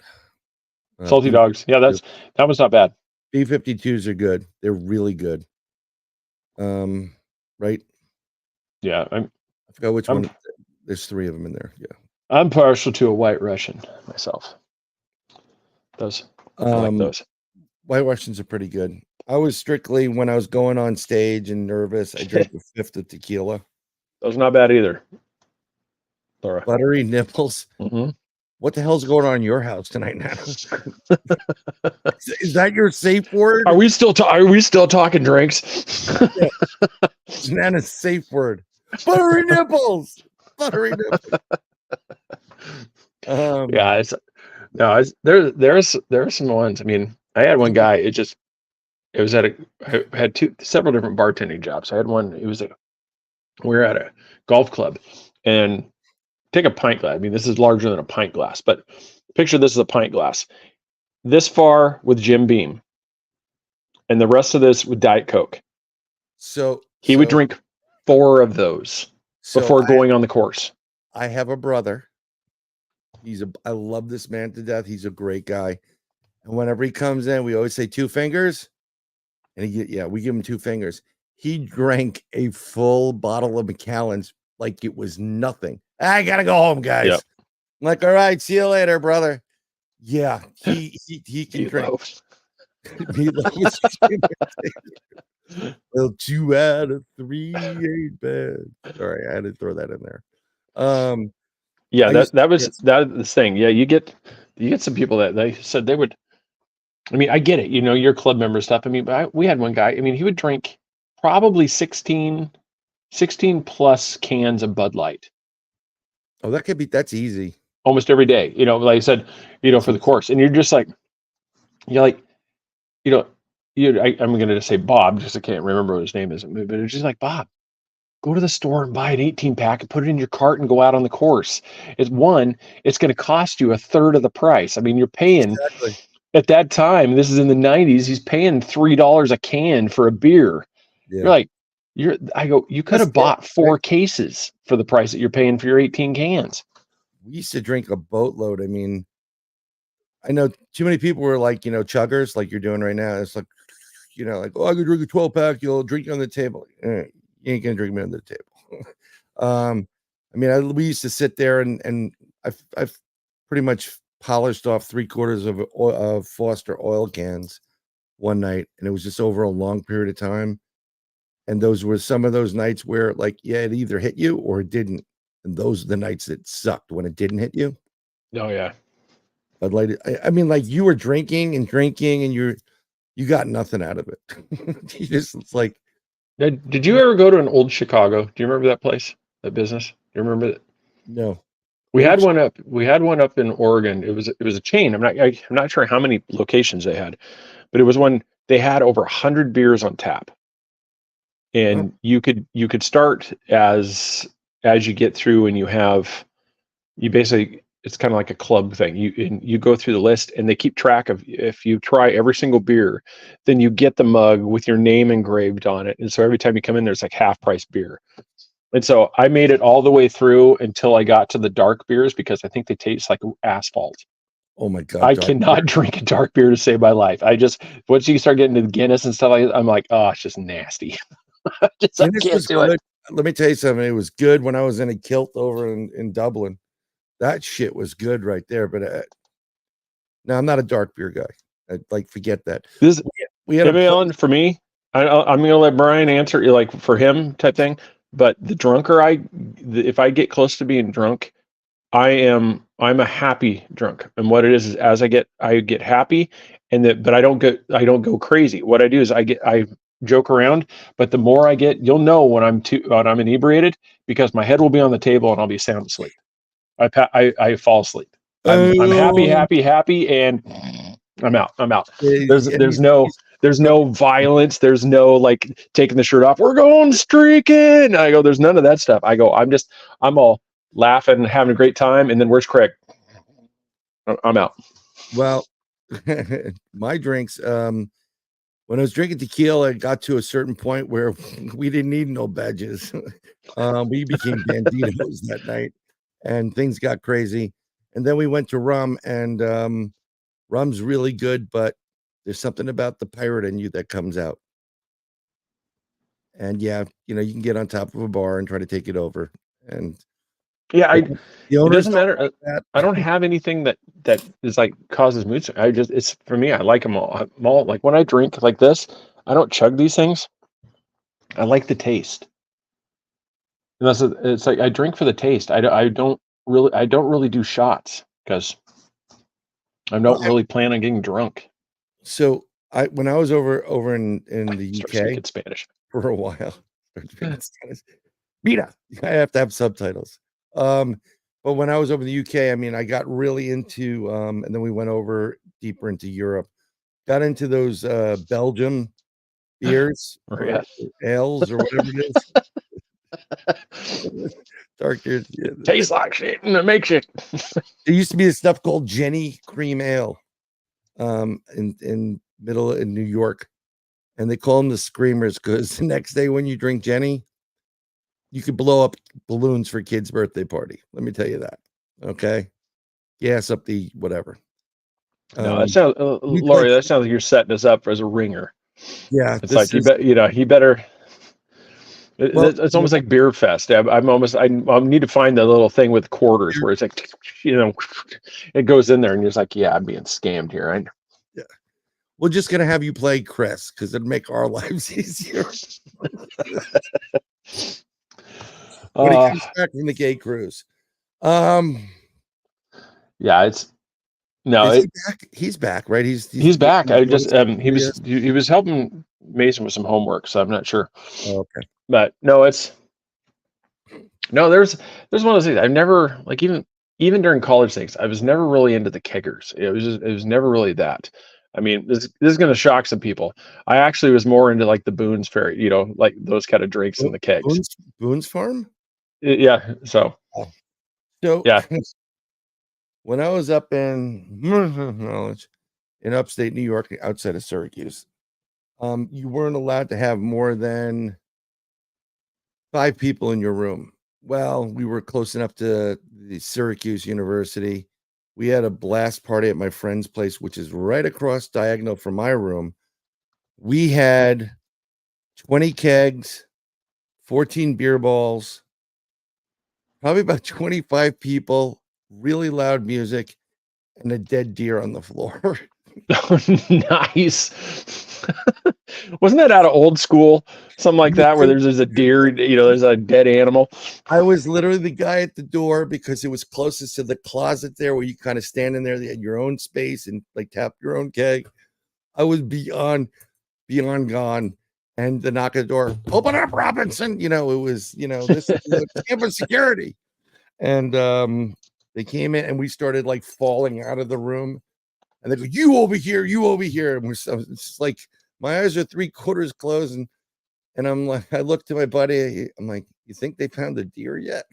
Salty Dogs. Yeah, that was not bad. B-52s are good. They're really good. Right? Yeah, I forgot which one. There's 3 of them in there. Yeah. I'm partial to a White Russian myself. I like those. White Russians are pretty good. I was strictly, when I was going on stage and nervous, I drank a 5th of tequila. Those not bad either. Laura. Buttery nipples. Mm-hmm. What the hell's going on in your house tonight now? Is that your safe word? Are we still talking drinks? It's not a safe word. Buttery nipples. Buttery nipples. There are some ones. I mean, I had one guy. I had several different bartending jobs. I had one. We were at a golf club, and take a pint glass. I mean, this is larger than a pint glass, but picture this as a pint glass. This far with Jim Beam, and the rest of this with Diet Coke. So he would drink 4 of those before going on the course. I have a brother. I love this man to death. He's a great guy. And whenever he comes in, we always say 2 fingers. and we give him 2 fingers. He drank a full bottle of Macallan's like it was nothing. I gotta go home, guys. Yep. I'm like, all right, see you later, brother. Yeah, he can drink. Meatloaf. Meatloaf was his favorite. Well, 2 out of 3 ain't bad. Sorry, I had to throw that in there. Yeah, I that was the thing. Yeah, you get some people that they said they would. I mean, I get it. You know, your club member stuff. I mean, but we had one guy. I mean, he would drink probably 16 plus cans of Bud Light Oh, that's easy. almost every day. You know, like I said, you know, for the course, and you're like, you know, I'm going to just say Bob, just I can't remember what his name is, but it's just like, Bob, go to the store and buy an 18-pack and put it in your cart and go out on the course. It's going to cost you a third of the price. I mean, you're paying at that time. This is in the 90s. He's paying $3 a can for a beer. Yeah. You're like, you could have bought 4 cases for the price that you're paying for your 18 cans. We used to drink a boatload. I mean, I know too many people were like, you know, chuggers like you're doing right now. It's like, you know, like, oh, I could drink a 12-pack. You'll drink on the table. You ain't gonna drink me on the table. I mean, we used to sit there and I've pretty much polished off 3/4 of Foster oil cans one night, and it was just over a long period of time. And those were some of those nights where, like, yeah, it either hit you or it didn't. And those are the nights that sucked when it didn't hit you. Oh yeah. But like, I mean, like you were drinking and you got nothing out of it. It's like. Did you ever go to an old Chicago? Do you remember that place, that business? Do you remember it? No. We had one up in Oregon. It was a chain. I'm not sure how many locations they had, but it was one they had over 100 beers on tap. And you could start as you get through, and you basically, it's kind of like a club thing. You go through the list, and they keep track of, if you try every single beer, then you get the mug with your name engraved on it. And so every time you come in, there's like half price beer. And so I made it all the way through until I got to the dark beers, because I think they taste like asphalt. Oh my God. I cannot drink a dark beer to save my life. Once you start getting to Guinness and stuff like that, I'm like, oh, it's just nasty. I can't do it. Let me tell you something. It was good when I was in a kilt over in Dublin. That shit was good right there. But no, I'm not a dark beer guy. Forget that. We had for me. I'm going to let Brian answer, like for him type thing. But the drunker if I get close to being drunk, I'm a happy drunk. And what it is as I get happy, but I don't go crazy. What I do is I joke around, but the more I get, you'll know when I'm inebriated, because my head will be on the table and I'll be sound asleep. I fall asleep. I'm happy, and I'm out. There's no violence. There's no like taking the shirt off. We're going streaking. I go, there's none of that stuff. I go, I'm all laughing, having a great time. And then where's Craig? I'm out. Well, my drinks, when I was drinking tequila, it got to a certain point where we didn't need no badges. We became banditos that night, and things got crazy. And then we went to rum, and rum's really good, but there's something about the pirate in you that comes out. And yeah, you know, you can get on top of a bar and try to take it over. And yeah, it doesn't matter. I don't have anything that is like causes mood swings. It's for me. I like them all. Like when I drink like this, I don't chug these things. I like the taste. And it's like I drink for the taste. I don't really do shots, because I don't really plan on getting drunk. So when I was over in the UK in Spanish for a while, Mira, I have to have subtitles. But when I was over in the UK, I mean, I got really into and then we went over deeper into Europe, got into those Belgium beers or ales or whatever it is. Dark beers. Yeah. Tastes like shit and it makes shit. There used to be this stuff called Jenny Cream Ale in New York, and they call them the Screamers, because the next day when you drink Jenny, you could blow up balloons for kids' birthday party. Let me tell you that. Okay. Gas up the whatever. No, that sounds, Laurie, that sounds like you're setting us up as a ringer. Yeah, It's like he better. It's almost like Beer Fest. I need to find the little thing with quarters where it's like, it goes in there and you're just like, yeah, I'm being scammed here. Yeah. We're just gonna have you play Chris because it'd make our lives easier. When he comes back from the gay cruise. Yeah, it's no. Is he back? He's back, right? He's back. I just he was helping Mason with some homework, so I'm not sure. Oh, okay. But no, there's one of those things I've never, like, even during college things, I was never really into the keggers. It was never really that. I mean, this is going to shock some people. I actually was more into like the Boone's Ferry, like those kind of drinks in the kegs. Boone's Farm? Yeah. So yeah. When I was up in upstate New York, outside of Syracuse, you weren't allowed to have more than 5 people in your room. Well, we were close enough to the Syracuse University. We had a blast party at my friend's place, which is right across diagonal from my room. We had 20 kegs, 14 beer balls, probably about 25 people, really loud music, and a dead deer on the floor. Nice. Wasn't that out of Old School? Something like that, where there's a deer, there's a dead animal. I was literally the guy at the door because it was closest to the closet there where you kind of stand in there, you had your own space and like tap your own keg. I was beyond gone. And the knock at the door, open up, Robinson. It was, this is campus security. And they came in and we started like falling out of the room. And they go, you over here. And it's just like, my eyes are 3/4 closed. And I'm like, I look to my buddy. I'm like, you think they found the deer yet?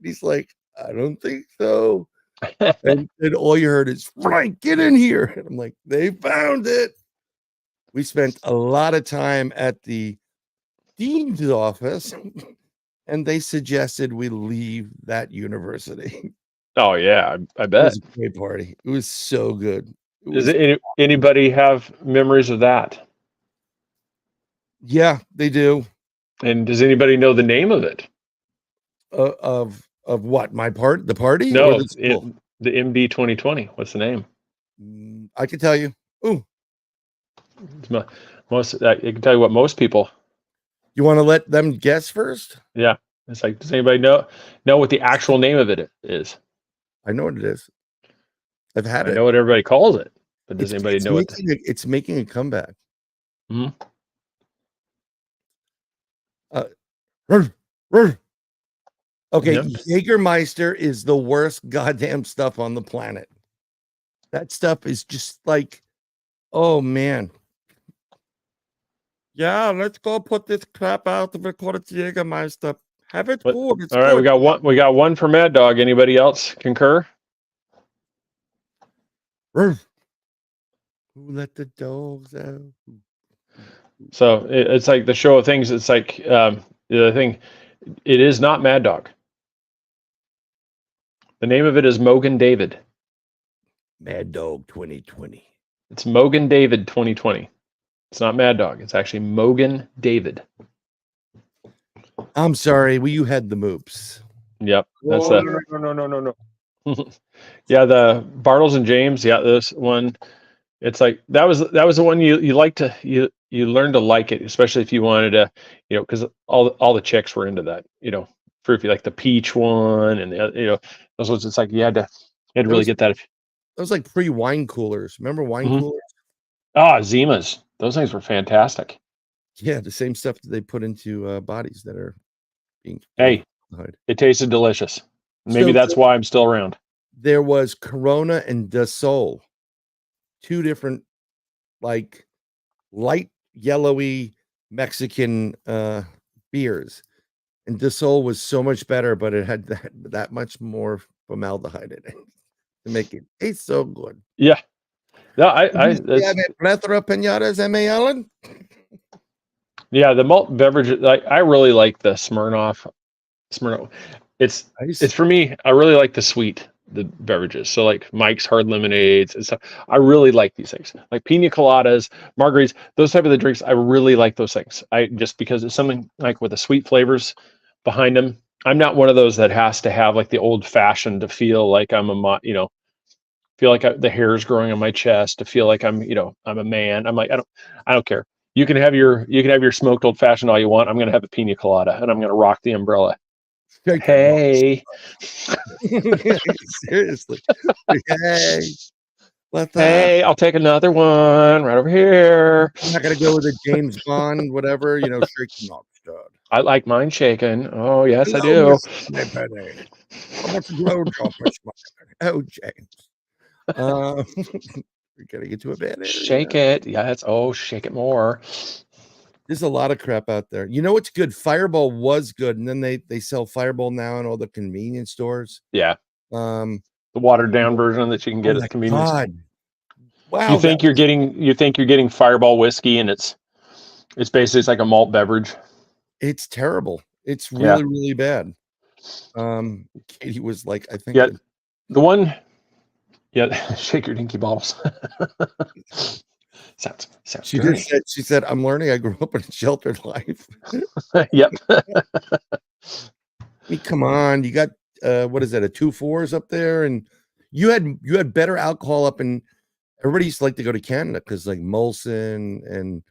He's like, I don't think so. and all you heard is, Frank, get in here. And I'm like, they found it. We spent a lot of time at the dean's office, and they suggested we leave that university. Oh yeah, I bet. It was a great party. It was so good. Does anybody have memories of that? Yeah, they do. And does anybody know the name of it? Of what? The party? No, the MD 2020. What's the name? I can tell you. Ooh, I can tell you what most people. You want to let them guess first? Yeah, it's like, does anybody know what the actual name of it is? I know what it is. I've had it. I know what everybody calls it, but does anybody know it? It's making a comeback. Mm-hmm. Okay, Yep. Jägermeister is the worst goddamn stuff on the planet. That stuff is just like, oh man. Yeah, let's go put this crap out of it. Call it Jägermeister. Have it good. It's all right, good. we got one for Mad Dog. Anybody else concur? Who let the dogs out? So it's like the show of things. It's like the thing. It is not Mad Dog. The name of it is Mogan David. Mad Dog 2020. It's Mogan David 2020. It's not Mad Dog. It's actually Mogan David. I'm sorry. You had the moops. Yep. That's No. Yeah, the Bartles and James. Yeah, this one. It's like that was the one you like to you learn to like it, especially if you wanted to, because all the chicks were into that, fruity, like the peach one and those ones. It's like you had to really get that. That was like pre-wine coolers. Remember wine coolers? Ah, Zimas. Those things were fantastic. Yeah, the same stuff that they put into bodies that are being. Hey, it tasted delicious. Maybe that's why I'm still around. There was Corona and Da Sol, 2 different, like, light yellowy Mexican beers, and Da Sol was so much better, but it had that much more formaldehyde in it to make it taste so good. Yeah. No, plethora pinatas, M.A. Allen. Yeah, the malt beverage. I really like the Smirnoff. It's for me. I really like the sweet. the beverages. So like Mike's hard lemonades and stuff. I really like these things. Like pina coladas, margaritas, those type of the drinks. I really like those things. I just because it's something like with the sweet flavors behind them. I'm not one of those that has to have like the old fashioned to feel like I'm feel like the hair is growing on my chest, to feel like I'm a man. I'm like, I don't care. You can have your smoked old fashioned all you want. I'm going to have a pina colada and I'm going to rock the umbrella. Hey, seriously. Hey, hey, I'll take another one right over here. I'm not gonna go with a James Bond, whatever, shaking not stud. I like mine shaken. Oh yes, I Hello, do. My penny. How much blow job, Miss Penny? Oh, James. We're gonna get to a bad area. Shake it. Yeah, shake it more. There's a lot of crap out there. You know what's good? Fireball was good, and then they sell Fireball now in all the convenience stores. Yeah. The watered down version that you can get at the convenience. God. Wow. You think you're getting Fireball whiskey, and it's basically like a malt beverage. It's terrible. It's really, really bad. Katie was like, I think the one. Yeah, shake your dinky bottles. sounds she said, I'm learning. I grew up in a sheltered life. Yep. I mean, come on. You got what is that, a 2.4s up there? And you had better alcohol up in everybody used to like to go to Canada because like Molson and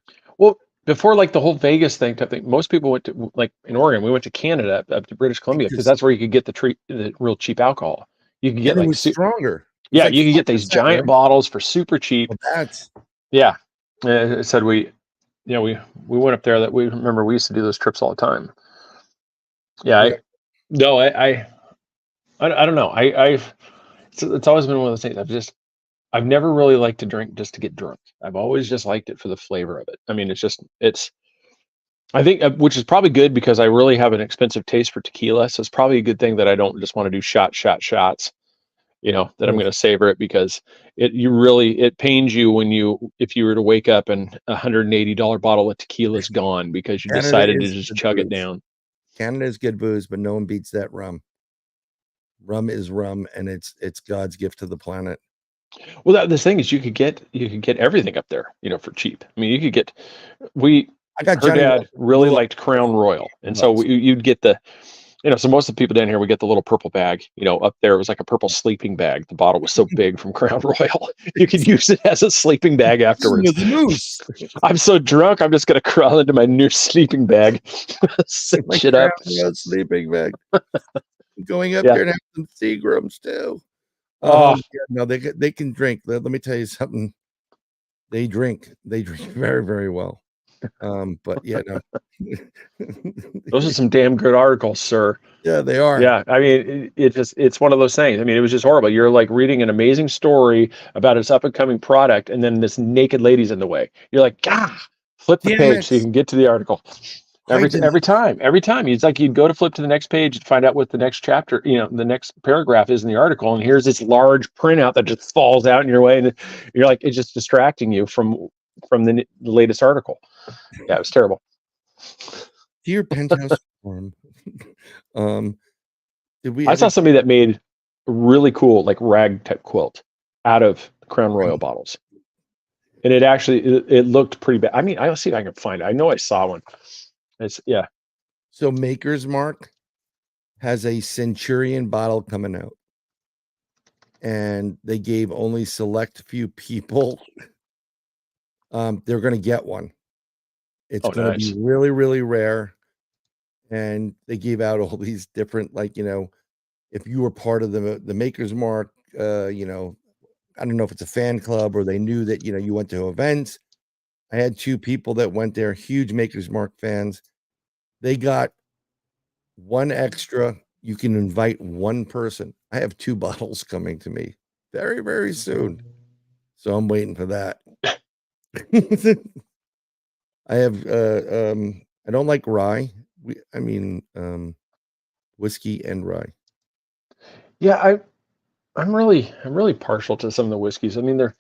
before like the whole Vegas thing type thing, most people went to like in Oregon, we went to Canada up to British Columbia because that's where you could get the real cheap alcohol. You could get like stronger. Yeah, like you can get these giant bottles for super cheap. Well, it said we went up there. That we remember we used to do those trips all the time. I don't know. It's always been one of those things. I've never really liked to drink just to get drunk. I've always just liked it for the flavor of it. I mean, I think, which is probably good because I really have an expensive taste for tequila. So it's probably a good thing that I don't just want to do shots. That I'm going to savor it because it pains you if you were to wake up and $180 bottle of tequila is gone because you decided to just chug it down. Canada is good booze, but no one beats that rum. Rum is rum, and it's God's gift to the planet. Well, the thing is, you could get everything up there, for cheap. I mean, you could get. Her dad really liked Crown Royal, and so you'd get the. So most of the people down here, we get the little purple bag. Up there it was like a purple sleeping bag. The bottle was so big from Crown Royal, you could use it as a sleeping bag afterwards. I'm so drunk, I'm just gonna crawl into my new sleeping bag, shit up. Sleeping bag. Going up there and have some Seagrams too. No, they can drink. Let me tell you something. They drink very, very well. But no. Those are some damn good articles, sir. Yeah, they are. Yeah, I mean, it's one of those things. I mean, it was just horrible. You're like reading an amazing story about its up and coming product, and then this naked lady's in the way. You're like, flip the page so you can get to the article. Every time, it's like you'd go to flip to the next page and find out what the next chapter, the next paragraph is in the article, and here's this large printout that just falls out in your way, and you're like, it's just distracting you from the latest article. Yeah, it was terrible. Dear Penthouse Forum, I saw somebody that made a really cool like rag type quilt out of Crown Royal bottles, and it looked pretty bad. I mean, I'll see if I can find it. I know I saw one. So Maker's Mark has a Centurion bottle coming out, and they gave only select few people. They're going to get one. It's going to be really, really rare. And they gave out all these different, if you were part of the Maker's Mark, I don't know if it's a fan club or they knew that, you went to events. I had 2 people that went there, huge Maker's Mark fans. They got one extra. You can invite one person. I have 2 bottles coming to me very, very soon. So I'm waiting for that. I have I don't like rye. Whiskey and rye. Yeah, I'm really partial to some of the whiskeys. I mean, they're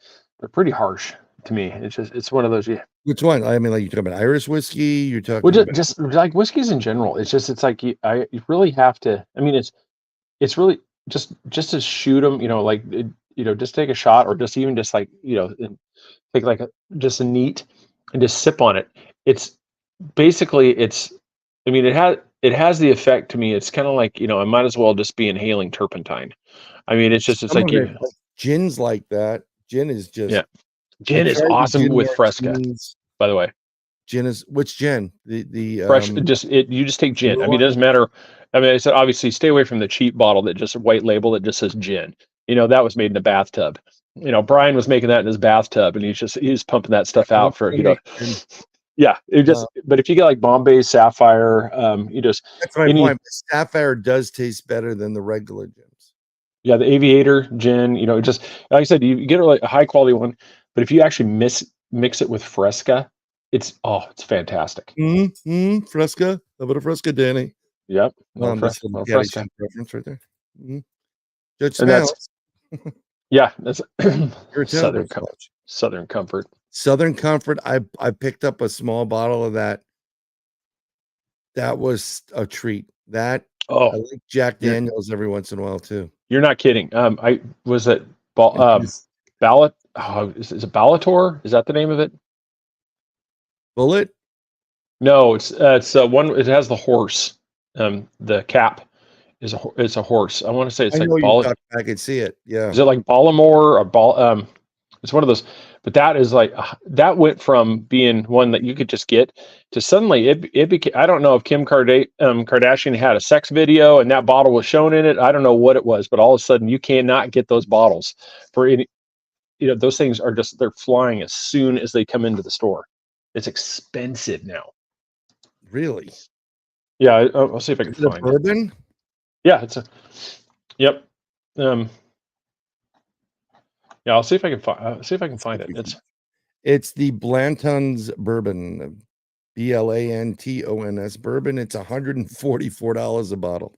pretty harsh to me. It's one of those. Yeah. Which one? I mean, like you're talking about Irish whiskey. You're talking about just like whiskeys in general. It's like you really have to. I mean, it's really just to shoot them, like just take a shot, or just even just like take like just a neat and just sip on it. It's basically I mean, it has the effect to me. It's kind of like I might as well just be inhaling turpentine. I mean, it's Some like of it, like gin's like that. Gin is just. yeah. I Gin is tried the awesome gin with Fresca, martinis. by the way. Gin is which gin? The Fresh, you just take gin. blue I mean, it one? doesn't matter. I mean, I said obviously stay away from the cheap bottle that just white label that just says gin. That was made in a bathtub. Brian was making that in his bathtub, and he's pumping that stuff I out don't for wanna make gin. yeah. But if you get like Bombay Sapphire, That's my any point. Sapphire does taste better than the regular gins. yeah, the Aviator gin, just like I said, you get like a high quality one, but if you actually mix it with Fresca, it's fantastic. Fresca. How about a Fresca, Danny? Yep, That's a Fresca, reference right there. Judge and that's Smails. that's You're a terrible judge. Southern Comfort. Southern Comfort. I picked up a small bottle of that. That was a treat. I like Jack Daniels every once in a while too. You're not kidding. I was at Yes. Ballot. Is it Ballator? Is that the name of it? Bullet. No, it's one. It has the horse. The cap it's a horse. I want to say it's I like know Ball. I could see it. Yeah. Is it like Ballamore or Ball? It's one of those. But that is like that went from being one that you could just get to suddenly it became. I don't know if Kim Kardashian had a sex video and that bottle was shown in it. I don't know what it was, but all of a sudden you cannot get those bottles for any. Those things are they're flying as soon as they come into the store. It's expensive now. Really? Yeah, I'll see if I can find bourbon. Yeah, yep. Yeah, I'll see if I can find it. It's the Blanton's bourbon, Blantons bourbon. It's $144 a bottle.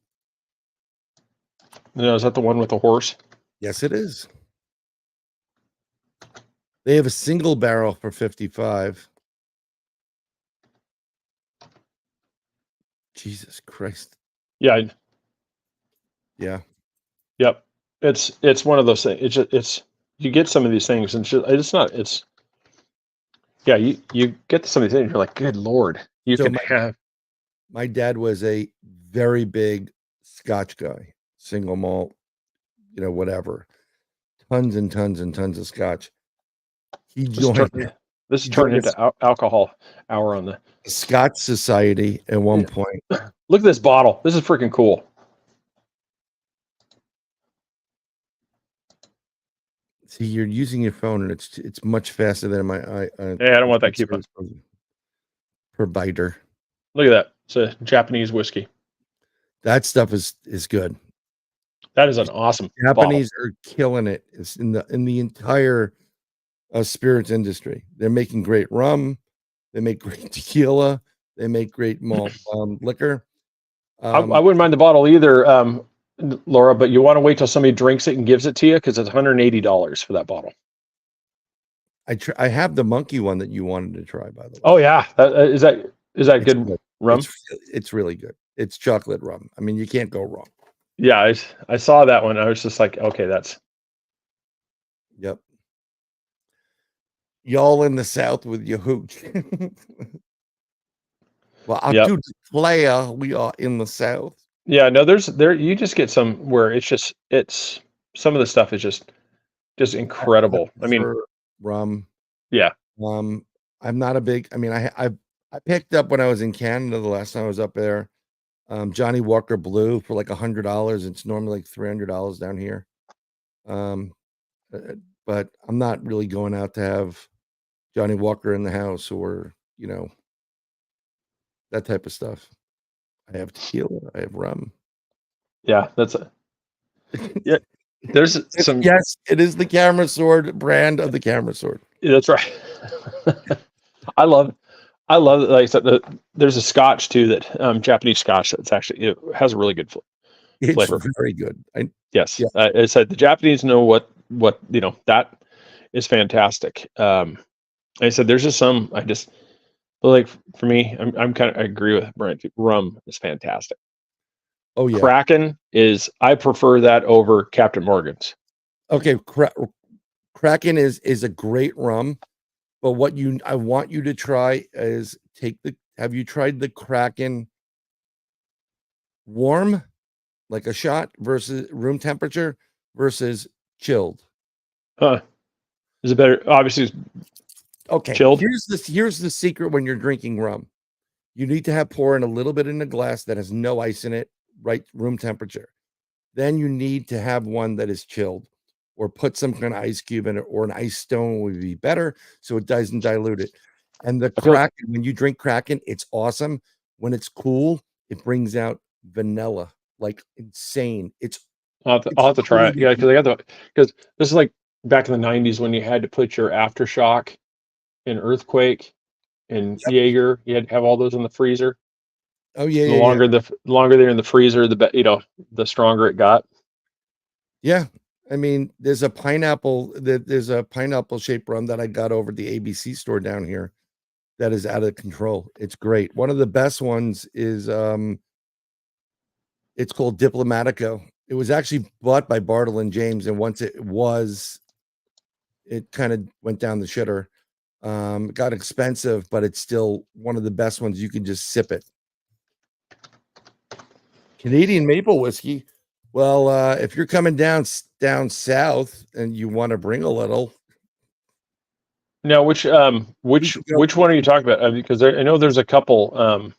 Is that the one with the horse? Yes, it is. They have a single barrel for $55. Jesus Christ. Yeah. Yeah. Yep. It's one of those things. It's you get some of these things and you get some of these things. You're like, good Lord, have. My dad was a very big Scotch guy, single malt, whatever, tons and tons and tons of Scotch. He joined. This turned into alcohol hour on the Scotch Society at one point. Look at this bottle. This is freaking cool. See, you're using your phone, and it's much faster than my eye. I don't want that coupon per biter. Look at that. It's a Japanese whiskey. That stuff is good. That is an awesome. Japanese are killing it. It's in the entire spirits industry. They're making great rum. They make great tequila. They make great malt liquor. I wouldn't mind the bottle either, Laura, but you want to wait till somebody drinks it and gives it to you because it's $180 for that bottle. I have the monkey one that you wanted to try, by the way. Oh yeah, is that good rum? It's really good. It's chocolate rum. I mean, you can't go wrong. Yeah, I saw that one. I was just like, okay, that's. Yep. Y'all in the South with your hooch. Well, I do declare we are in the South. Yeah, no, you just get some where it's some of the stuff is just incredible. I mean, rum. Yeah. I'm not a big. I mean, I picked up when I was in Canada the last time I was up there. Johnny Walker Blue for like $100. It's normally like $300 down here. But I'm not really going out to have Johnny Walker in the house or that type of stuff. I have tequila. I have rum. Yeah, yeah. There's some. Yes, it is the Camera Sword brand of the Camera Sword. Yeah, that's right. I love it. Like I said, there's a Scotch too that Japanese Scotch that's actually it has a really good flavor. It's very good. Yes, yeah. I said the Japanese know what that is fantastic. I said there's just some like for me, I agree with Brent. Rum is fantastic. Oh yeah. Kraken I prefer that over Captain Morgan's. Okay, Kraken is a great rum, but I want you to try is have you tried the Kraken warm, like a shot, versus room temperature versus chilled? Huh. Is it better? Obviously, it's Okay, chilled. here's the secret when you're drinking rum. You need to pour in a little bit in a glass that has no ice in it, right, room temperature. Then you need to have one that is chilled, or put some kind of ice cube in it, or an ice stone would be better so it doesn't dilute it. And the Kraken, when you drink Kraken, it's awesome. When it's cool, it brings out vanilla like insane. I'll have to try it. Yeah, because this is like back in the 90s when you had to put your Aftershock and Earthquake and Jaeger. You had to have all those in the freezer. Oh yeah, The longer they're in the freezer, the stronger it got. Yeah. I mean, there's a pineapple shaped rum that I got over at the ABC store down here that is out of control. It's great. One of the best ones is it's called Diplomatico. It was actually bought by Bartle and James, and once it kind of went down the shitter. It got expensive, but it's still one of the best ones. You can just sip it. Canadian maple whiskey. Well, if you're coming down south and you want to bring a little. Now, which one are you talking about? Because I know there's a couple.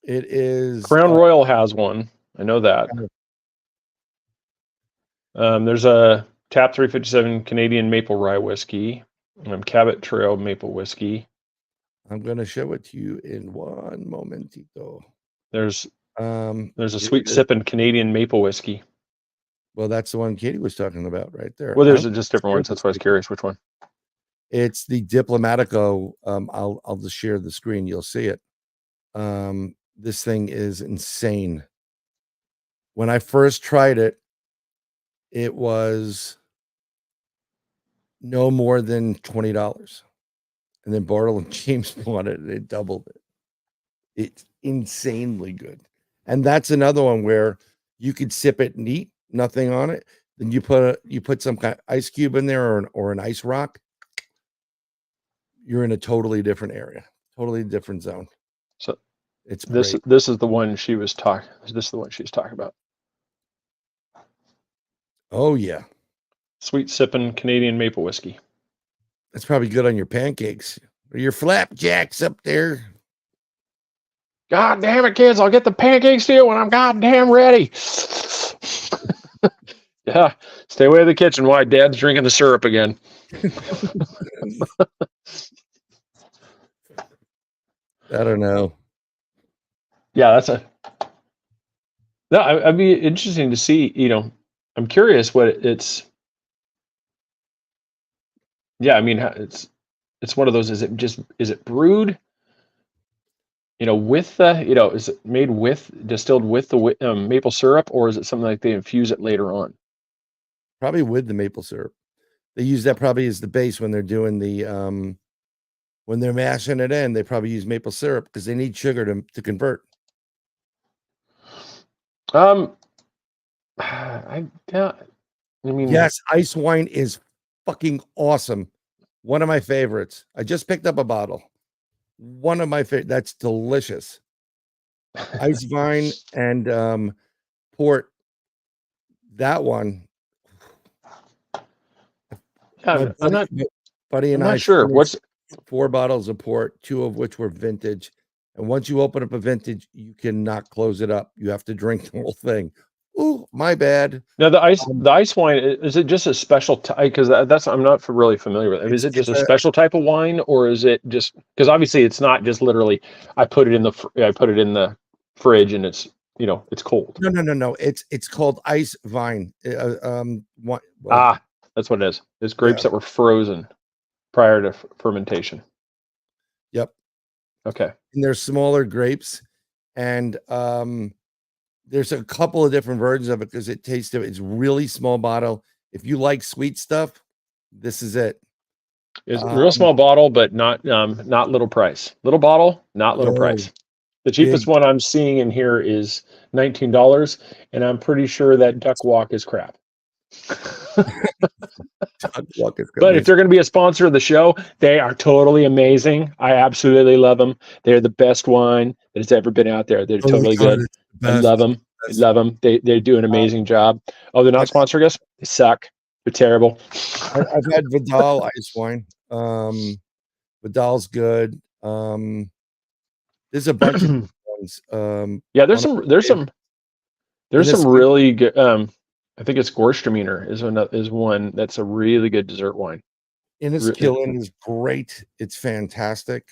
It is Crown Royal has one. I know that. There's a Tap 357 Canadian maple rye whiskey. Cabot Trail maple whiskey. I'm going to show it to you in one momentito. There's a sweet sipping Canadian maple whiskey. Well, that's the one Katie was talking about right there. Well, there's just different ones. That's why I was curious which one. It's the Diplomatico. I'll just share the screen. You'll see it. This thing is insane. When I first tried it, it was no more than $20. And then Bartle and James bought it and they doubled it. It's insanely good. And that's another one where you could sip it neat, nothing on it. Then you put some kind of ice cube in there or an ice rock. You're in a totally different area, totally different zone. So it's great. This is the one she was talking. This is the one she's talking about. Oh yeah, sweet sipping Canadian maple whiskey. That's probably good on your pancakes or your flapjacks up there. God damn it, kids! I'll get the pancakes to you when I'm goddamn ready. Yeah, stay away from the kitchen while Dad's drinking the syrup again. I don't know. Yeah, I'd be interesting to see. I'm curious what it's. Yeah, I mean, it's one of those. Is it brewed? With the, is it made distilled with the maple syrup, or is it something like they infuse it later on? Probably with the maple syrup. They use that probably as the base when they're doing the when they're mashing it in. They probably use maple syrup because they need sugar to convert. Yes, ice wine is fucking awesome. One of my favorites. I just picked up a bottle. One of my favorite. That's delicious. Ice vine and port. That one. Yeah, I'm not I sure. What's 4 bottles of port, 2 of which were vintage. And once you open up a vintage, you cannot close it up. You have to drink the whole thing. Ooh, my bad. Now the ice wine, is it just a special type? Because I'm not really familiar with it. Is it just a special type of wine, or is it just because obviously it's not just literally I put it in the fridge and it's it's cold. No. It's called ice vine. That's what it is. It's grapes that were frozen prior to fermentation. Yep. Okay. And they're smaller grapes, and there's a couple of different versions of it because it's really small bottle. If you like sweet stuff, this is it. It's a real small bottle, but not little price. Little bottle, not little price. The cheapest one I'm seeing in here is $19, and I'm pretty sure that duck walk is crap. But if they're going to be a sponsor of the show, they are totally amazing. I absolutely love them. They're the best wine that has ever been out there. They're totally good. I love them. I love them. They do an amazing job. Oh, they're not sponsoring us? They suck. They're terrible. I've had Vidal ice wine. Vidal's good. There's a bunch of ones. Yeah, there's some really good. I think it's Gorstaminer is one that's a really good dessert wine. Inniskillen is great. It's fantastic.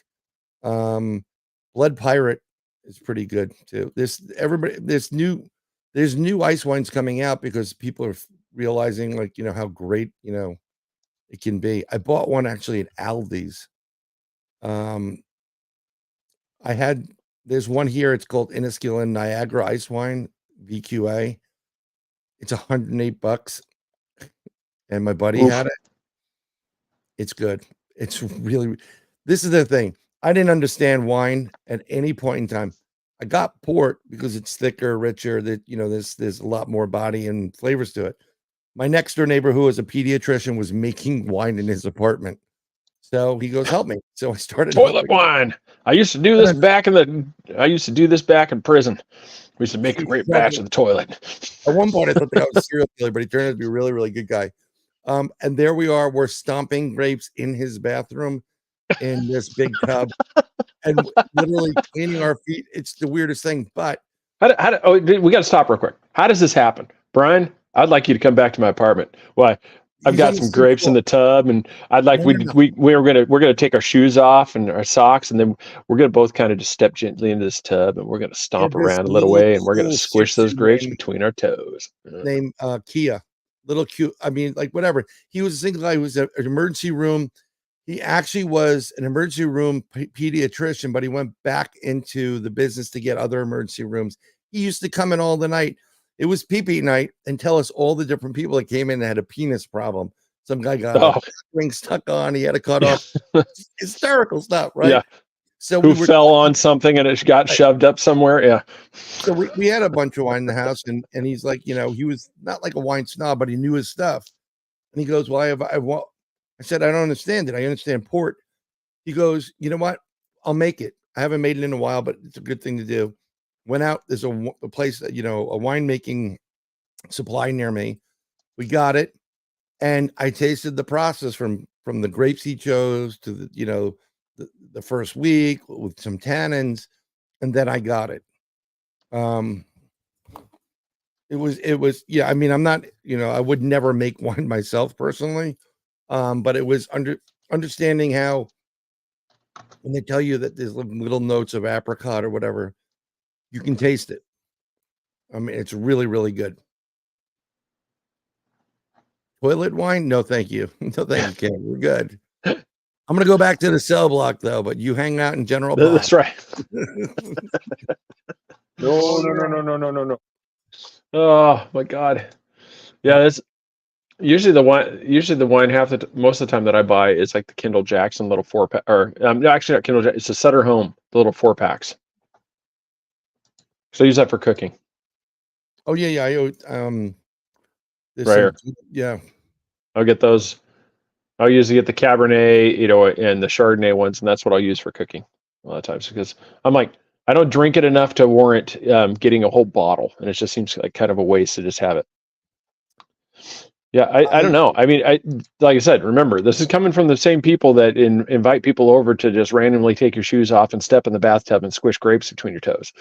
Blood Pirate is pretty good too. There's new ice wines coming out because people are realizing like, how great, it can be. I bought one actually at Aldi's. There's one here. It's called Inniskillen Niagara Ice Wine VQA. It's $108, and my buddy had it. It's good. It's really. This is the thing. I didn't understand wine at any point in time. I got port because it's thicker, richer. That there's a lot more body and flavors to it. My next door neighbor, who was a pediatrician, was making wine in his apartment. So he goes, "Help me." So I started toilet wine. I used to do this back in prison. We used to make a great batch of the toilet. At one point, I thought the guy was a serial killer, but he turned out to be a really, really good guy. And there we are. We're stomping grapes in his bathroom in this big tub and literally cleaning our feet. It's the weirdest thing. But we got to stop real quick. How does this happen, Brian? I'd like you to come back to my apartment. Why? I've got some grapes in the tub, and I'd like we're gonna take our shoes off and our socks, and then we're gonna both kind of just step gently into this tub, and we're gonna stomp around a little way, and we're gonna squish those grapes between our toes. Named Kia, little cute. I mean, like whatever. He was a single guy who was an emergency room. He actually was an emergency room pediatrician, but he went back into the business to get other emergency rooms. He used to come in all the night. It was pee-pee night and tell us all the different people that came in and had a penis problem. Some guy got a ring stuck on. He had to cut off. Hysterical stuff, right? Yeah. So who fell on something and it got shoved up somewhere? Yeah. So we had a bunch of wine in the house, and he's like, he was not like a wine snob, but he knew his stuff. And he goes, "Well, I said, I don't understand it. I understand port." He goes, "You know what? I'll make it. I haven't made it in a while, but it's a good thing to do." Went out. There's a place that, a winemaking supply near me. We got it. And I tasted the process from the grapes he chose to the first week with some tannins. And then I got it. It was, yeah. I mean, I'm not, I would never make wine myself personally. But it was understanding how when they tell you that there's little notes of apricot or whatever, you can taste it. I mean, it's really, really good. Toilet wine? No, thank you. No, thank you, Ken. We're good. I'm going to go back to the cell block, though, but you hang out in General Bob. That's right. No. Oh, my God. Yeah, that's usually the wine. Most of the time that I buy is like the Kendall Jackson little 4-pack, or actually not Kendall Jackson. It's a Sutter Home, the little 4-packs. So I use that for cooking. Oh yeah. Right. Yeah. I'll get those. I'll usually get the Cabernet, and the Chardonnay ones, and that's what I'll use for cooking a lot of times, because I'm like, I don't drink it enough to warrant getting a whole bottle, and it just seems like kind of a waste to just have it. Yeah, I don't know. I mean, like I said, remember, this is coming from the same people that invite people over to just randomly take your shoes off and step in the bathtub and squish grapes between your toes.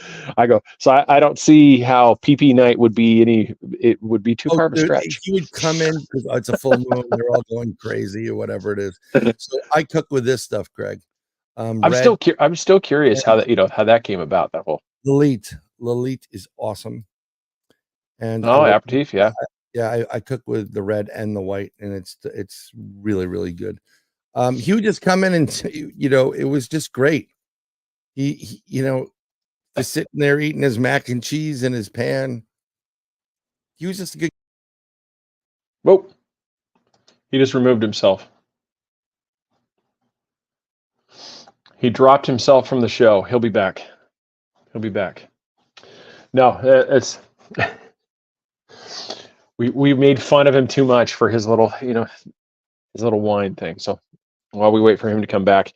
So I don't see how PP night would be it would be too far of a stretch. He would come in because it's a full moon, they're all going crazy or whatever it is. So I cook with this stuff, Greg. I'm still curious how that came about, that whole Lilith is awesome. And aperitif, yeah. Yeah, I cook with the red and the white, and it's really, really good. He would just come in and it was just great. He just sitting there eating his mac and cheese in his pan. He was just a good. Whoa! He just removed himself. He dropped himself from the show. He'll be back. He'll be back. No, it's we made fun of him too much for his little, his little wine thing. So while we wait for him to come back,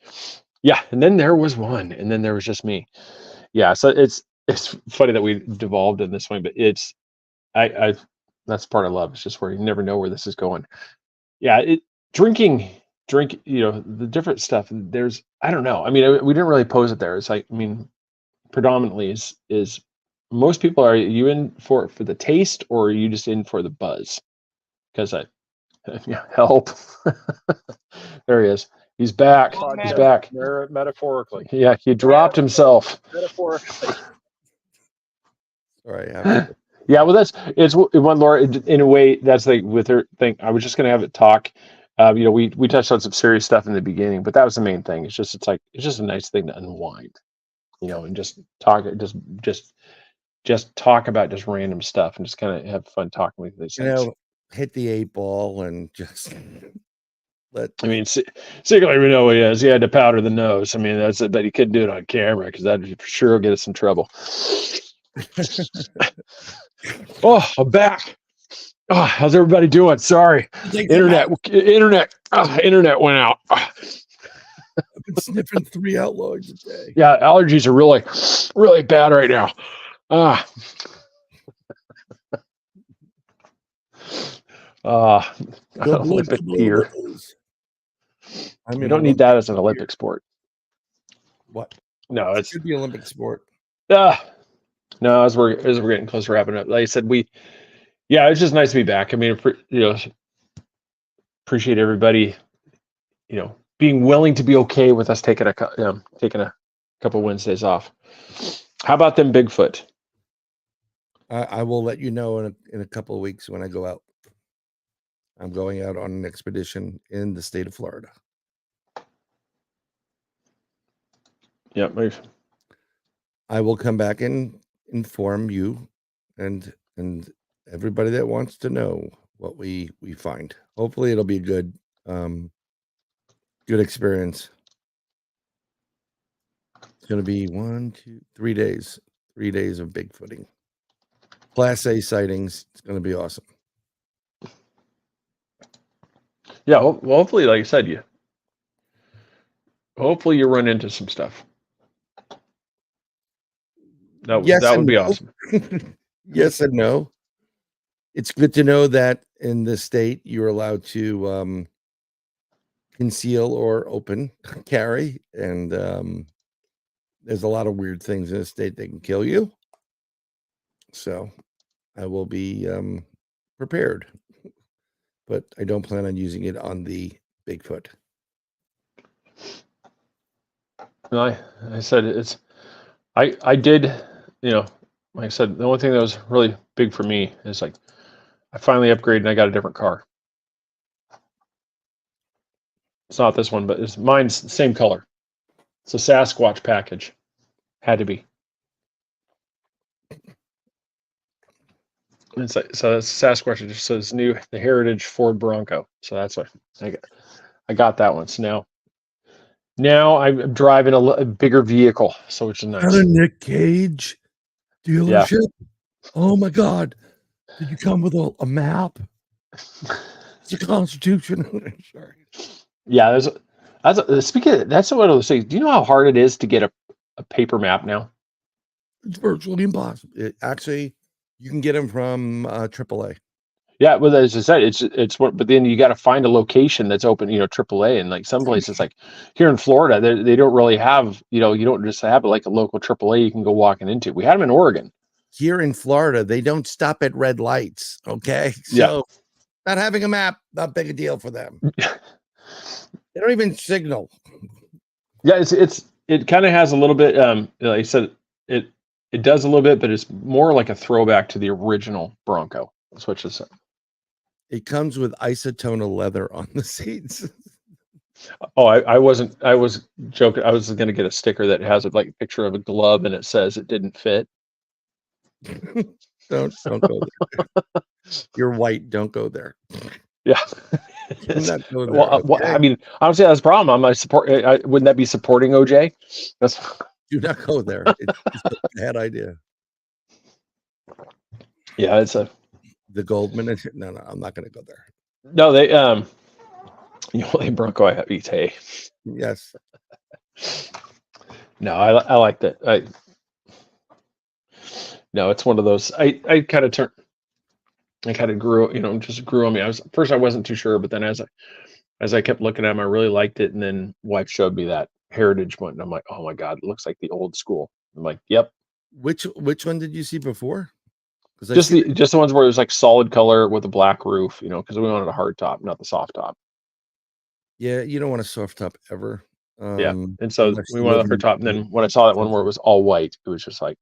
yeah. And then there was one, and then there was just me. Yeah. So it's funny that we devolved in this one, but I that's part I love. It's just where you never know where this is going. Yeah. Drink, the different stuff. There's, I don't know. I mean, we didn't really pose it there. It's like, I mean, predominantly is most people, are you in for the taste, or are you just in for the buzz? Because help. There he is. He's back. He's back. Metaphorically. Yeah, he dropped himself. Metaphorically. Sorry. Yeah, well, it's one, Laura. In a way, that's like with her thing. I was just gonna have it talk. We touched on some serious stuff in the beginning, but that was the main thing. It's just a nice thing to unwind, and just talk. Just talk about just random stuff and just kind of have fun talking with these things. Hit the 8 ball and just let. I mean, secretly we know what he is. He had to powder the nose. I mean, that's it, but he couldn't do it on camera because that for sure will get us in trouble. Oh, I'm back. Oh, how's everybody doing? Sorry, internet went out. I've been sniffing 3 outlaws a day. Yeah, allergies are really, really bad right now. I Olympic beer. I mean, you don't need that as an Olympic sport. What? No, it should be Olympic sport. No, as we're getting close to wrapping up, like I said, it's just nice to be back. I mean, appreciate everybody, being willing to be okay with us taking a couple Wednesdays off. How about them Bigfoot? I will let you know in a couple of weeks when I go out. I'm going out on an expedition in the state of Florida. Yeah, I will come back and inform you and everybody that wants to know what we find. Hopefully it'll be a good experience. It's going to be 3 days. 3 days of Bigfooting. Class A sightings. It's going to be awesome. Yeah, well, hopefully, like I said, hopefully you run into some stuff. That would be awesome. Yes and no. It's good to know that in the state you're allowed to conceal or open carry, and there's a lot of weird things in the state that can kill you. So I will be prepared, but I don't plan on using it on the Bigfoot. I said I did, like I said, the only thing that was really big for me is like I finally upgraded and I got a different car. It's not this one, but mine's the same color. It's a Sasquatch package. Had to be. It's like, so that's Sasquatch. It just says the Heritage Ford Bronco. So that's what I got that one. So now I'm driving a bigger vehicle, so which is nice. At a Nick Cage dealership. Yeah. Oh my God! Did you come with a map? It's a Constitution. Sorry. Yeah, that's what I was saying. Do you know how hard it is to get a paper map now? It's virtually impossible. Actually, you can get them from AAA. Yeah, well, as I said, it's what, but then you got to find a location that's open, AAA, and like some places, like here in Florida, they don't really have, you don't just have like a local AAA you can go walking into. We had them in Oregon. Here in Florida, they don't stop at red lights. Okay, so not having a map, not big a deal for them. They don't even signal. Yeah, it kind of has a little bit. Like I said, it does a little bit, but it's more like a throwback to the original Bronco. That's what you said. It comes with isotonal leather on the seats. Oh, I was joking. I was going to get a sticker that has like a picture of a glove and it says it didn't fit. Don't go there. You're white. Don't go there. Yeah. Not go there. Well, okay. I mean, honestly, that's a problem. Wouldn't that be supporting OJ? Do not go there. It's a bad idea. Yeah, it's a The Goldman. No, I'm not going to go there. no. They they Bronco eats hay. Yes. No, I like that. No, it's one of those. I kind of grew, just grew on me. I wasn't too sure, but then as I kept looking at them, I really liked it. And then wife showed me that heritage one, and I'm like, oh my god, it looks like the old school. I'm like, yep. Which one did you see before? Just the ones where it was like solid color with a black roof, because we wanted a hard top, not the soft top. Yeah, you don't want a soft top ever. Yeah, and so unless we you wanted live a hard in- top. And then when I saw that one where it was all white, it was just like,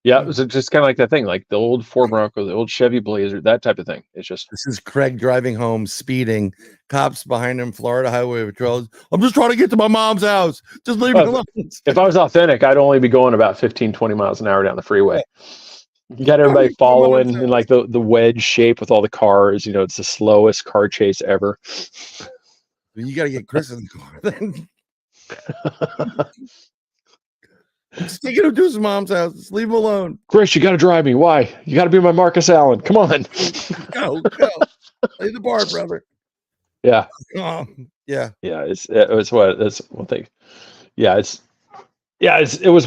yeah, it was just kind of like that thing, like the old Ford Bronco, the old Chevy Blazer, that type of thing. It's just This is Craig driving home, speeding. Cops behind him, Florida Highway Patrol. I'm just trying to get to my mom's house. Just leave me alone. if I was authentic, I'd only be going about 15, 20 miles an hour down the freeway. You got everybody following in like the wedge shape with all the cars. It's the slowest car chase ever. You got to get Chris in the car then. Just taking him to his mom's house. Just leave him alone. Chris, you got to drive me. Why? You got to be my Marcus Allen. Come on. Go. Lay the bar, brother. Yeah. Yeah. Yeah. That's one thing. Yeah. It was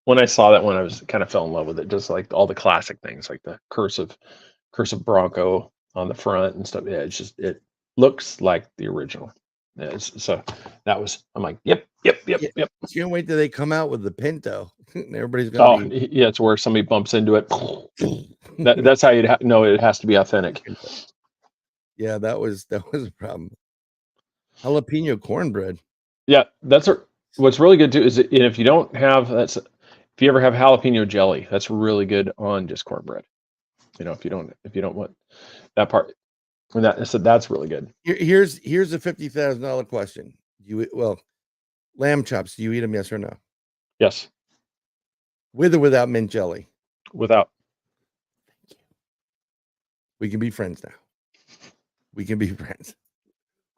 when I saw that one, I was kind of fell in love with it. Just like all the classic things, like the cursive Bronco on the front and stuff. Yeah. It looks like the original. Yeah, so that was, I'm like, yep. Can't wait till they come out with the Pinto. Everybody's going to yeah, it's where somebody bumps into it. That's how you'd know it has to be authentic. Yeah, that was a problem. Jalapeno cornbread. Yeah, what's really good too is if you don't have if you ever have jalapeno jelly, that's really good on just cornbread. If you don't want that part. And that's really good. Here's a $50,000 question. Lamb chops. Do you eat them? Yes or no? Yes. With or without mint jelly? Without. We can be friends now. We can be friends.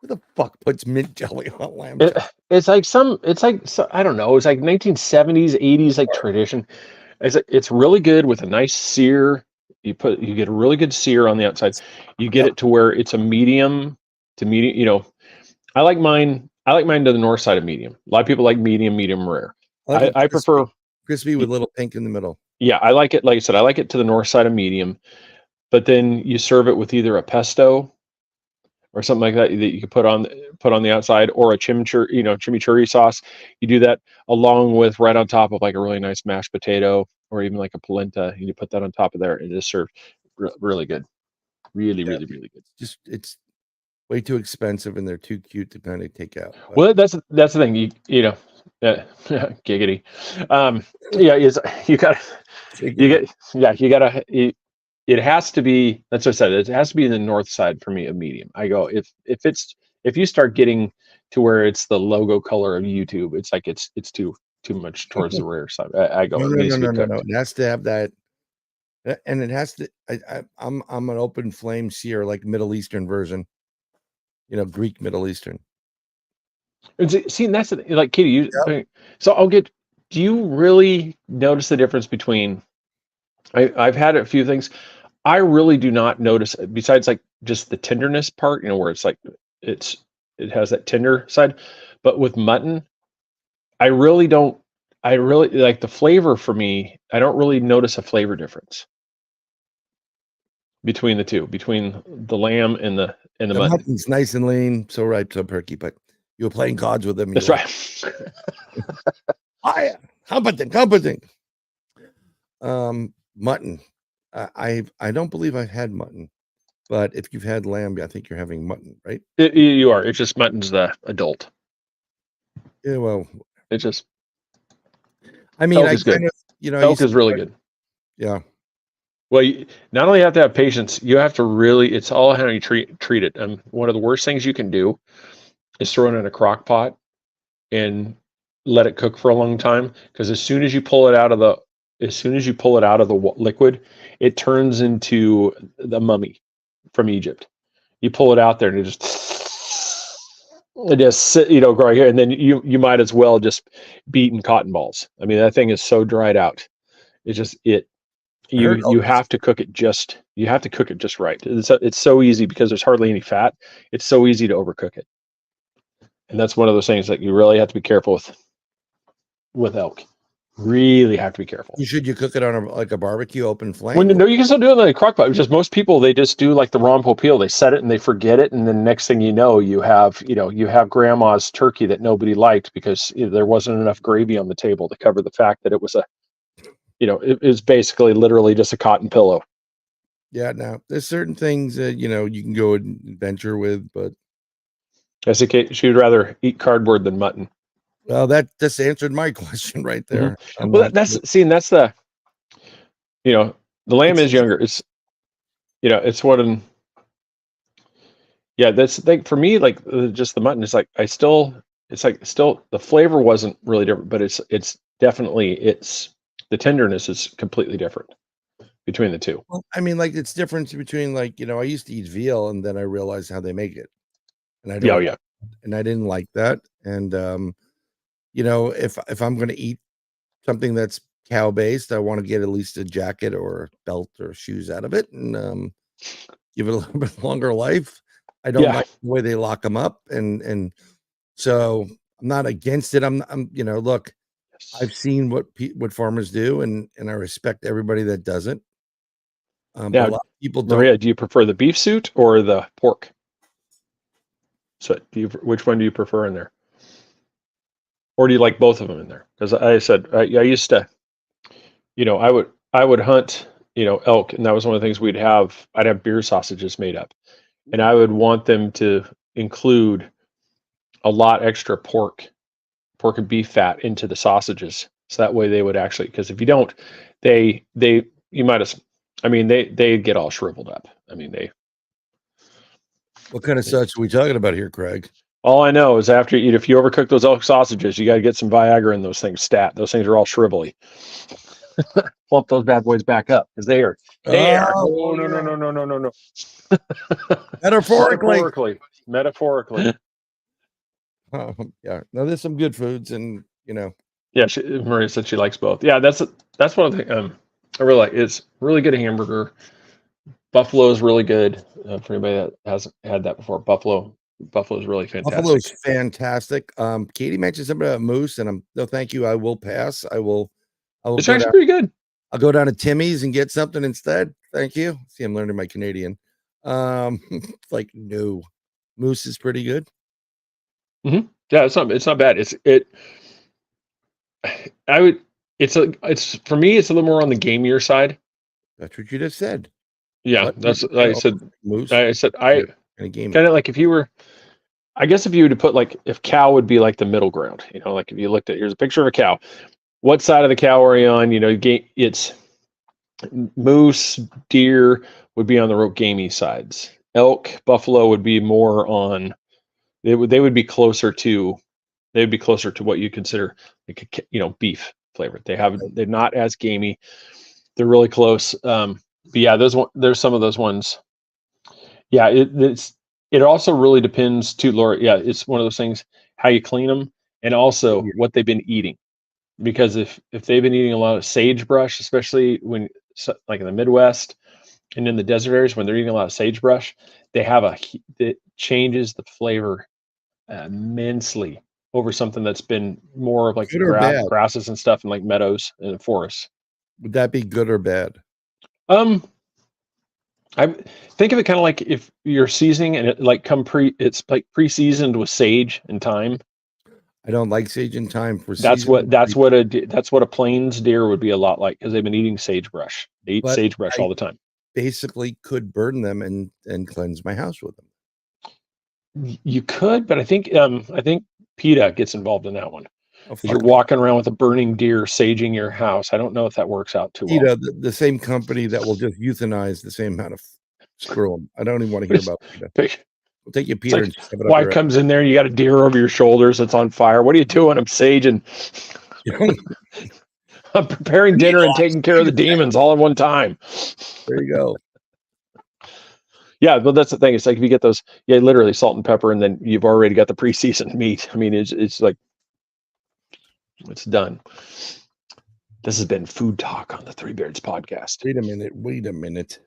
Who the fuck puts mint jelly on lamb chops? It's like I don't know. It's like 1970s, 80s like tradition. It's really good with a nice sear. You get a really good sear on the outside. You get it to where it's a medium to medium. I like mine to the north side of medium. A lot of people like medium rare. I prefer crispy with little pink in the middle. Yeah, I like it. Like I said, I like it to the north side of medium. But then you serve it with either a pesto or something like that you could put on the outside, or a chimichurri sauce. You do that along with right on top of like a really nice mashed potato, or even like a polenta. You put that on top of there, and it's served really good. Really good. Just it's way too expensive, and they're too cute to kind of take out. But. Well, that's the thing. Giggity. It has to be. That's what I said. It has to be the north side for me of medium. I go if you start getting to where it's the logo color of YouTube, it's like it's too much towards the rare side. I go. No. It has to have that, and it has to. I'm an open flame sear, like Middle Eastern version. Greek Middle Eastern. See, and that's like Katie. So I'll get. Do you really notice the difference between? I've had a few things. I really do not notice, besides like just the tenderness part, where it's like it has that tender side. But with mutton, I really like the flavor for me. I don't really notice a flavor difference between the two, between the lamb and the mutton. Mutton's nice and lean, so ripe, so perky, but you were playing cards with them. That's right. Competent. Mutton. I don't believe I've had mutton, but if you've had lamb, I think you're having mutton, right? You are. It's just mutton's the adult. Yeah, well, it's just. I mean, elk is good. Elk is really good. Yeah. Well, you not only have to have patience, you have to really. It's all how you treat it. One of the worst things you can do is throw it in a crock pot and let it cook for a long time, because as soon as you pull it out of the liquid, it turns into the mummy from Egypt. You pull it out there and it just just grow right here, and then you might as well just be eating cotton balls. I mean, that thing is so dried out. It's just you have to cook it just right. It's so easy because there's hardly any fat. It's so easy to overcook it, and that's one of those things that you really have to be careful with elk. Really have to be careful. You cook it on a barbecue open flame? No, you can still do it in a crock pot. Just most people, they just do like the Ron Popeil. They set it and they forget it, and then next thing you know, you have grandma's turkey that nobody liked because there wasn't enough gravy on the table to cover the fact that it was it was basically literally just a cotton pillow. Yeah, now there's certain things that you can go and adventure with, but she would rather eat cardboard than mutton. Well, that just answered my question right there. Mm-hmm. Well, that's the the lamb is younger. It's it's what that's like for me, like just the mutton is like still the flavor wasn't really different, but it's definitely the tenderness is completely different between the two. Well, I mean, like it's difference between I used to eat veal and then I realized how they make it, and I don't, and I didn't like that, and if I'm going to eat something that's cow based, I want to get at least a jacket or a belt or shoes out of it and give it a little bit longer life. I don't like the way they lock them up, and so I'm not against it. I'm look, I've seen what farmers do, and I respect everybody that doesn't. But a lot of people don't. Maria, do you prefer the beef suit or the pork? So which one do you prefer in there? Or do you like both of them in there? Because I said I used to, I would hunt, elk, and that was one of the things I'd have beer sausages made up, and I would want them to include a lot extra pork and beef fat into the sausages, so that way they would actually, because if you don't, they get all shriveled up. I mean, What kind of such are we talking about here, Craig? All I know is if you overcook those elk sausages, you got to get some Viagra in those things. Those things are all shrivelly. Plump those bad boys back up because they are. Oh, no. Metaphorically. Yeah. Now there's some good foods, and Yeah, Maria said she likes both. Yeah, that's one of the I really like. It's really good hamburger. Buffalo is really good for anybody that hasn't had that before. Buffalo is really fantastic. Buffalo's fantastic. Katie mentioned something about moose, and no, thank you. I will pass. I will. It's actually pretty good. I'll go down to Timmy's and get something instead. Thank you. See, I'm learning my Canadian. Like no, moose is pretty good. Mm-hmm. Yeah, it's not bad. It's for me, it's a little more on the gamier side. That's what you just said. Yeah, that's I said. Moose. I said kind of like if you were. I guess if you were to put if cow would be like the middle ground, like if you looked at, here's a picture of a cow. What side of the cow are you on? It's moose, deer would be on the real gamey sides. Elk, buffalo would be more on. They would be closer to. They would be closer to what you consider beef flavored. They're not as gamey. They're really close. But yeah, there's some of those ones. Yeah, it also really depends too, Laura. Yeah, it's one of those things how you clean them and also what they've been eating. Because if they've been eating a lot of sagebrush, especially when like in the Midwest and in the desert areas, when they're eating a lot of sagebrush, it changes the flavor immensely over something that's been more of like grasses and stuff and like meadows and forests. Would that be good or bad? I think of it kind of like if you're seasoning and it's like pre-seasoned with sage and thyme. I don't like sage and thyme for that's what a plains deer would be a lot like, because they've been eating sagebrush. They eat sagebrush all the time. Basically could burn them and cleanse my house with them. You could, but I think PETA gets involved in that one. You're walking around with a burning deer saging your house. I don't know if that works out too well. PETA, the same company that will just euthanize the same amount of screw them. I don't even want to hear about PETA. We'll take you, PETA. Wife comes in there and you got a deer over your shoulders that's on fire. What are you doing? I'm saging. I'm preparing dinner and taking care of the demons all at one time. There you go. Yeah, but that's the thing. It's like if you get those, literally salt and pepper, and then you've already got the pre-seasoned meat. I mean, it's like it's done. This has been Food Talk on the Three Beards podcast. Wait a minute.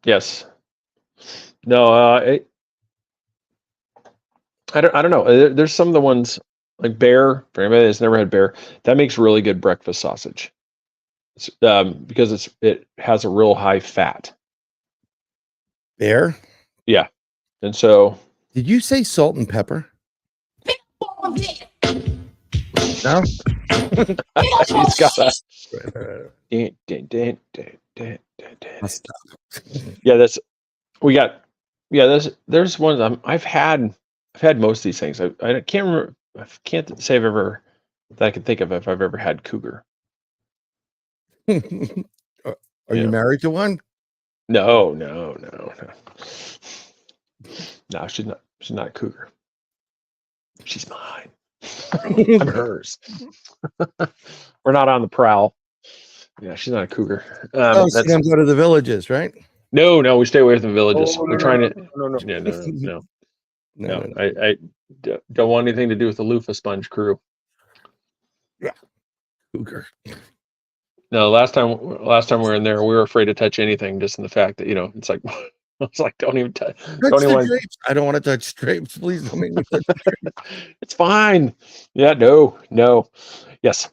Yes. No, I don't know. There's some of the ones like Bear. For anybody that's never had Bear, that makes really good breakfast sausage. It's, because it has a real high fat. Bear? Yeah, and so. Did you say salt and pepper? No. He's got that. Yeah, that's we got. Yeah, there's one I've had most of these things. I can't remember. I can't say that I can think of if I've ever had cougar. Are you married to one? No. No, she's not. She's not a cougar. She's mine. I'm hers. We're not on the prowl. Yeah, she's not a cougar. She comes out of the villages, right? No, we stay away from the villages. We're trying to. No. Yeah, no. I don't want anything to do with the loofah sponge crew. Yeah, cougar. No, last time we were in there, we were afraid to touch anything, just in the fact that it's like it's like don't even touch. Drapes. I don't want to touch drapes. Please don't make me touch drapes. It's fine. Yeah, no. Yes.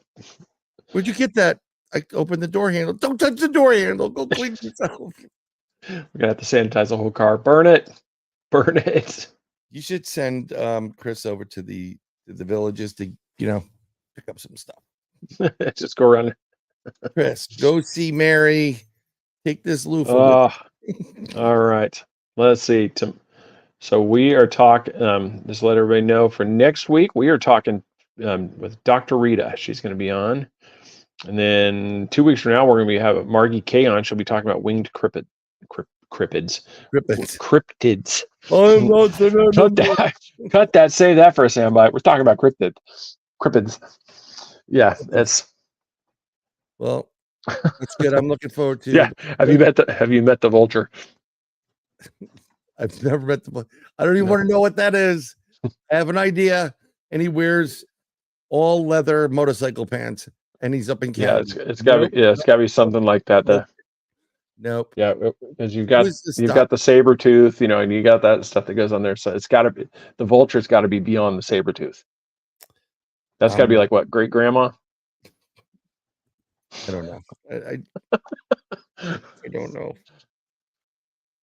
Where'd you get that? I opened the door handle. Don't touch the door handle. Go clean yourself. We're gonna have to sanitize the whole car. Burn it. You should send Chris over to the villages to pick up some stuff. Just go around. Chris, go see Mary. Take this loofah. All right. Let's see. So we are talking. Just let everybody know for next week. We are talking with Dr. Rita. She's going to be on, and then 2 weeks from now we're going to have Margie K on. She'll be talking about winged cryptids. Oh, cut that. Save that for a soundbite. We're talking about cryptids. Yeah, that's. Well, that's good. I'm looking forward to. Yeah. Have you met the vulture? I've never met the. I don't even want to know what that is. I have an idea, and he wears all leather motorcycle pants, and he's up in Canada. Yeah, it's got to be. Yeah, it's got to be something like that. Nope. Yeah, because you've got the saber tooth, and you got that stuff that goes on there. So it's got to be the vulture's got to be beyond the saber tooth. That's got to be like what, great grandma? I don't know. I don't know.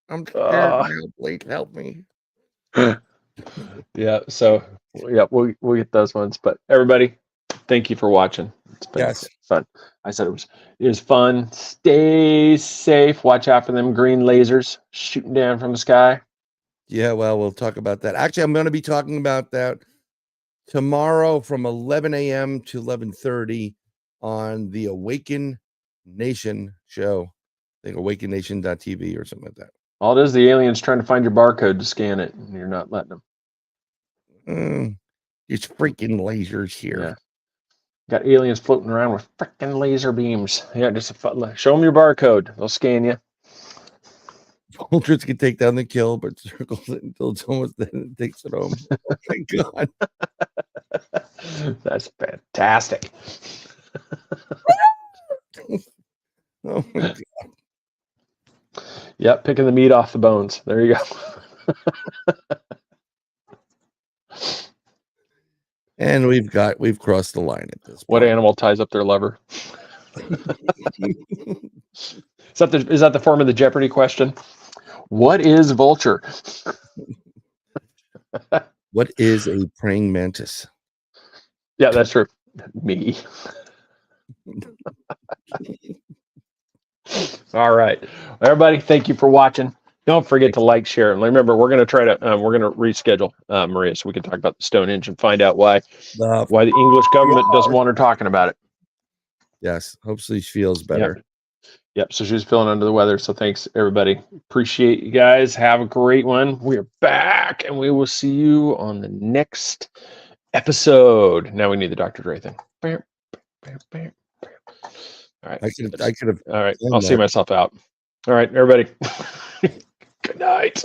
I'm scared. Please help me. Yeah. So we'll get those ones. But everybody, thank you for watching. It's been fun. I said it was fun. Stay safe. Watch out for them green lasers shooting down from the sky. Yeah, well, we'll talk about that. Actually, I'm going to be talking about that tomorrow from 11 a.m. to 11:30 on the Awaken Nation show. I think awakennation.tv or something like that. All it is, the aliens trying to find your barcode to scan it, and you're not letting them. It's freaking lasers here. Yeah. Got aliens floating around with freaking laser beams. Yeah, just show them your barcode. They'll scan you. Vultures can take down the kill, but circles it until it's almost then it takes it home. Oh my god. That's fantastic. Oh my god. Yep, picking the meat off the bones. There you go. And we've crossed the line at this point. What animal ties up their lover? Is that the form of the Jeopardy question? What is vulture? What is a praying mantis? Yeah, that's true. Me. All right, everybody. Thank you for watching. Don't forget to like, share, and remember, we're going to try to reschedule Maria so we can talk about the Stonehenge and find out why the English government doesn't want her talking about it. Yes, hopefully she feels better. Yep. So she's feeling under the weather. So thanks, everybody. Appreciate you guys. Have a great one. We are back, and we will see you on the next episode. Now we need the Dr. Dre thing. All right. I could have. All right. I'll see myself out. All right, everybody. Good night.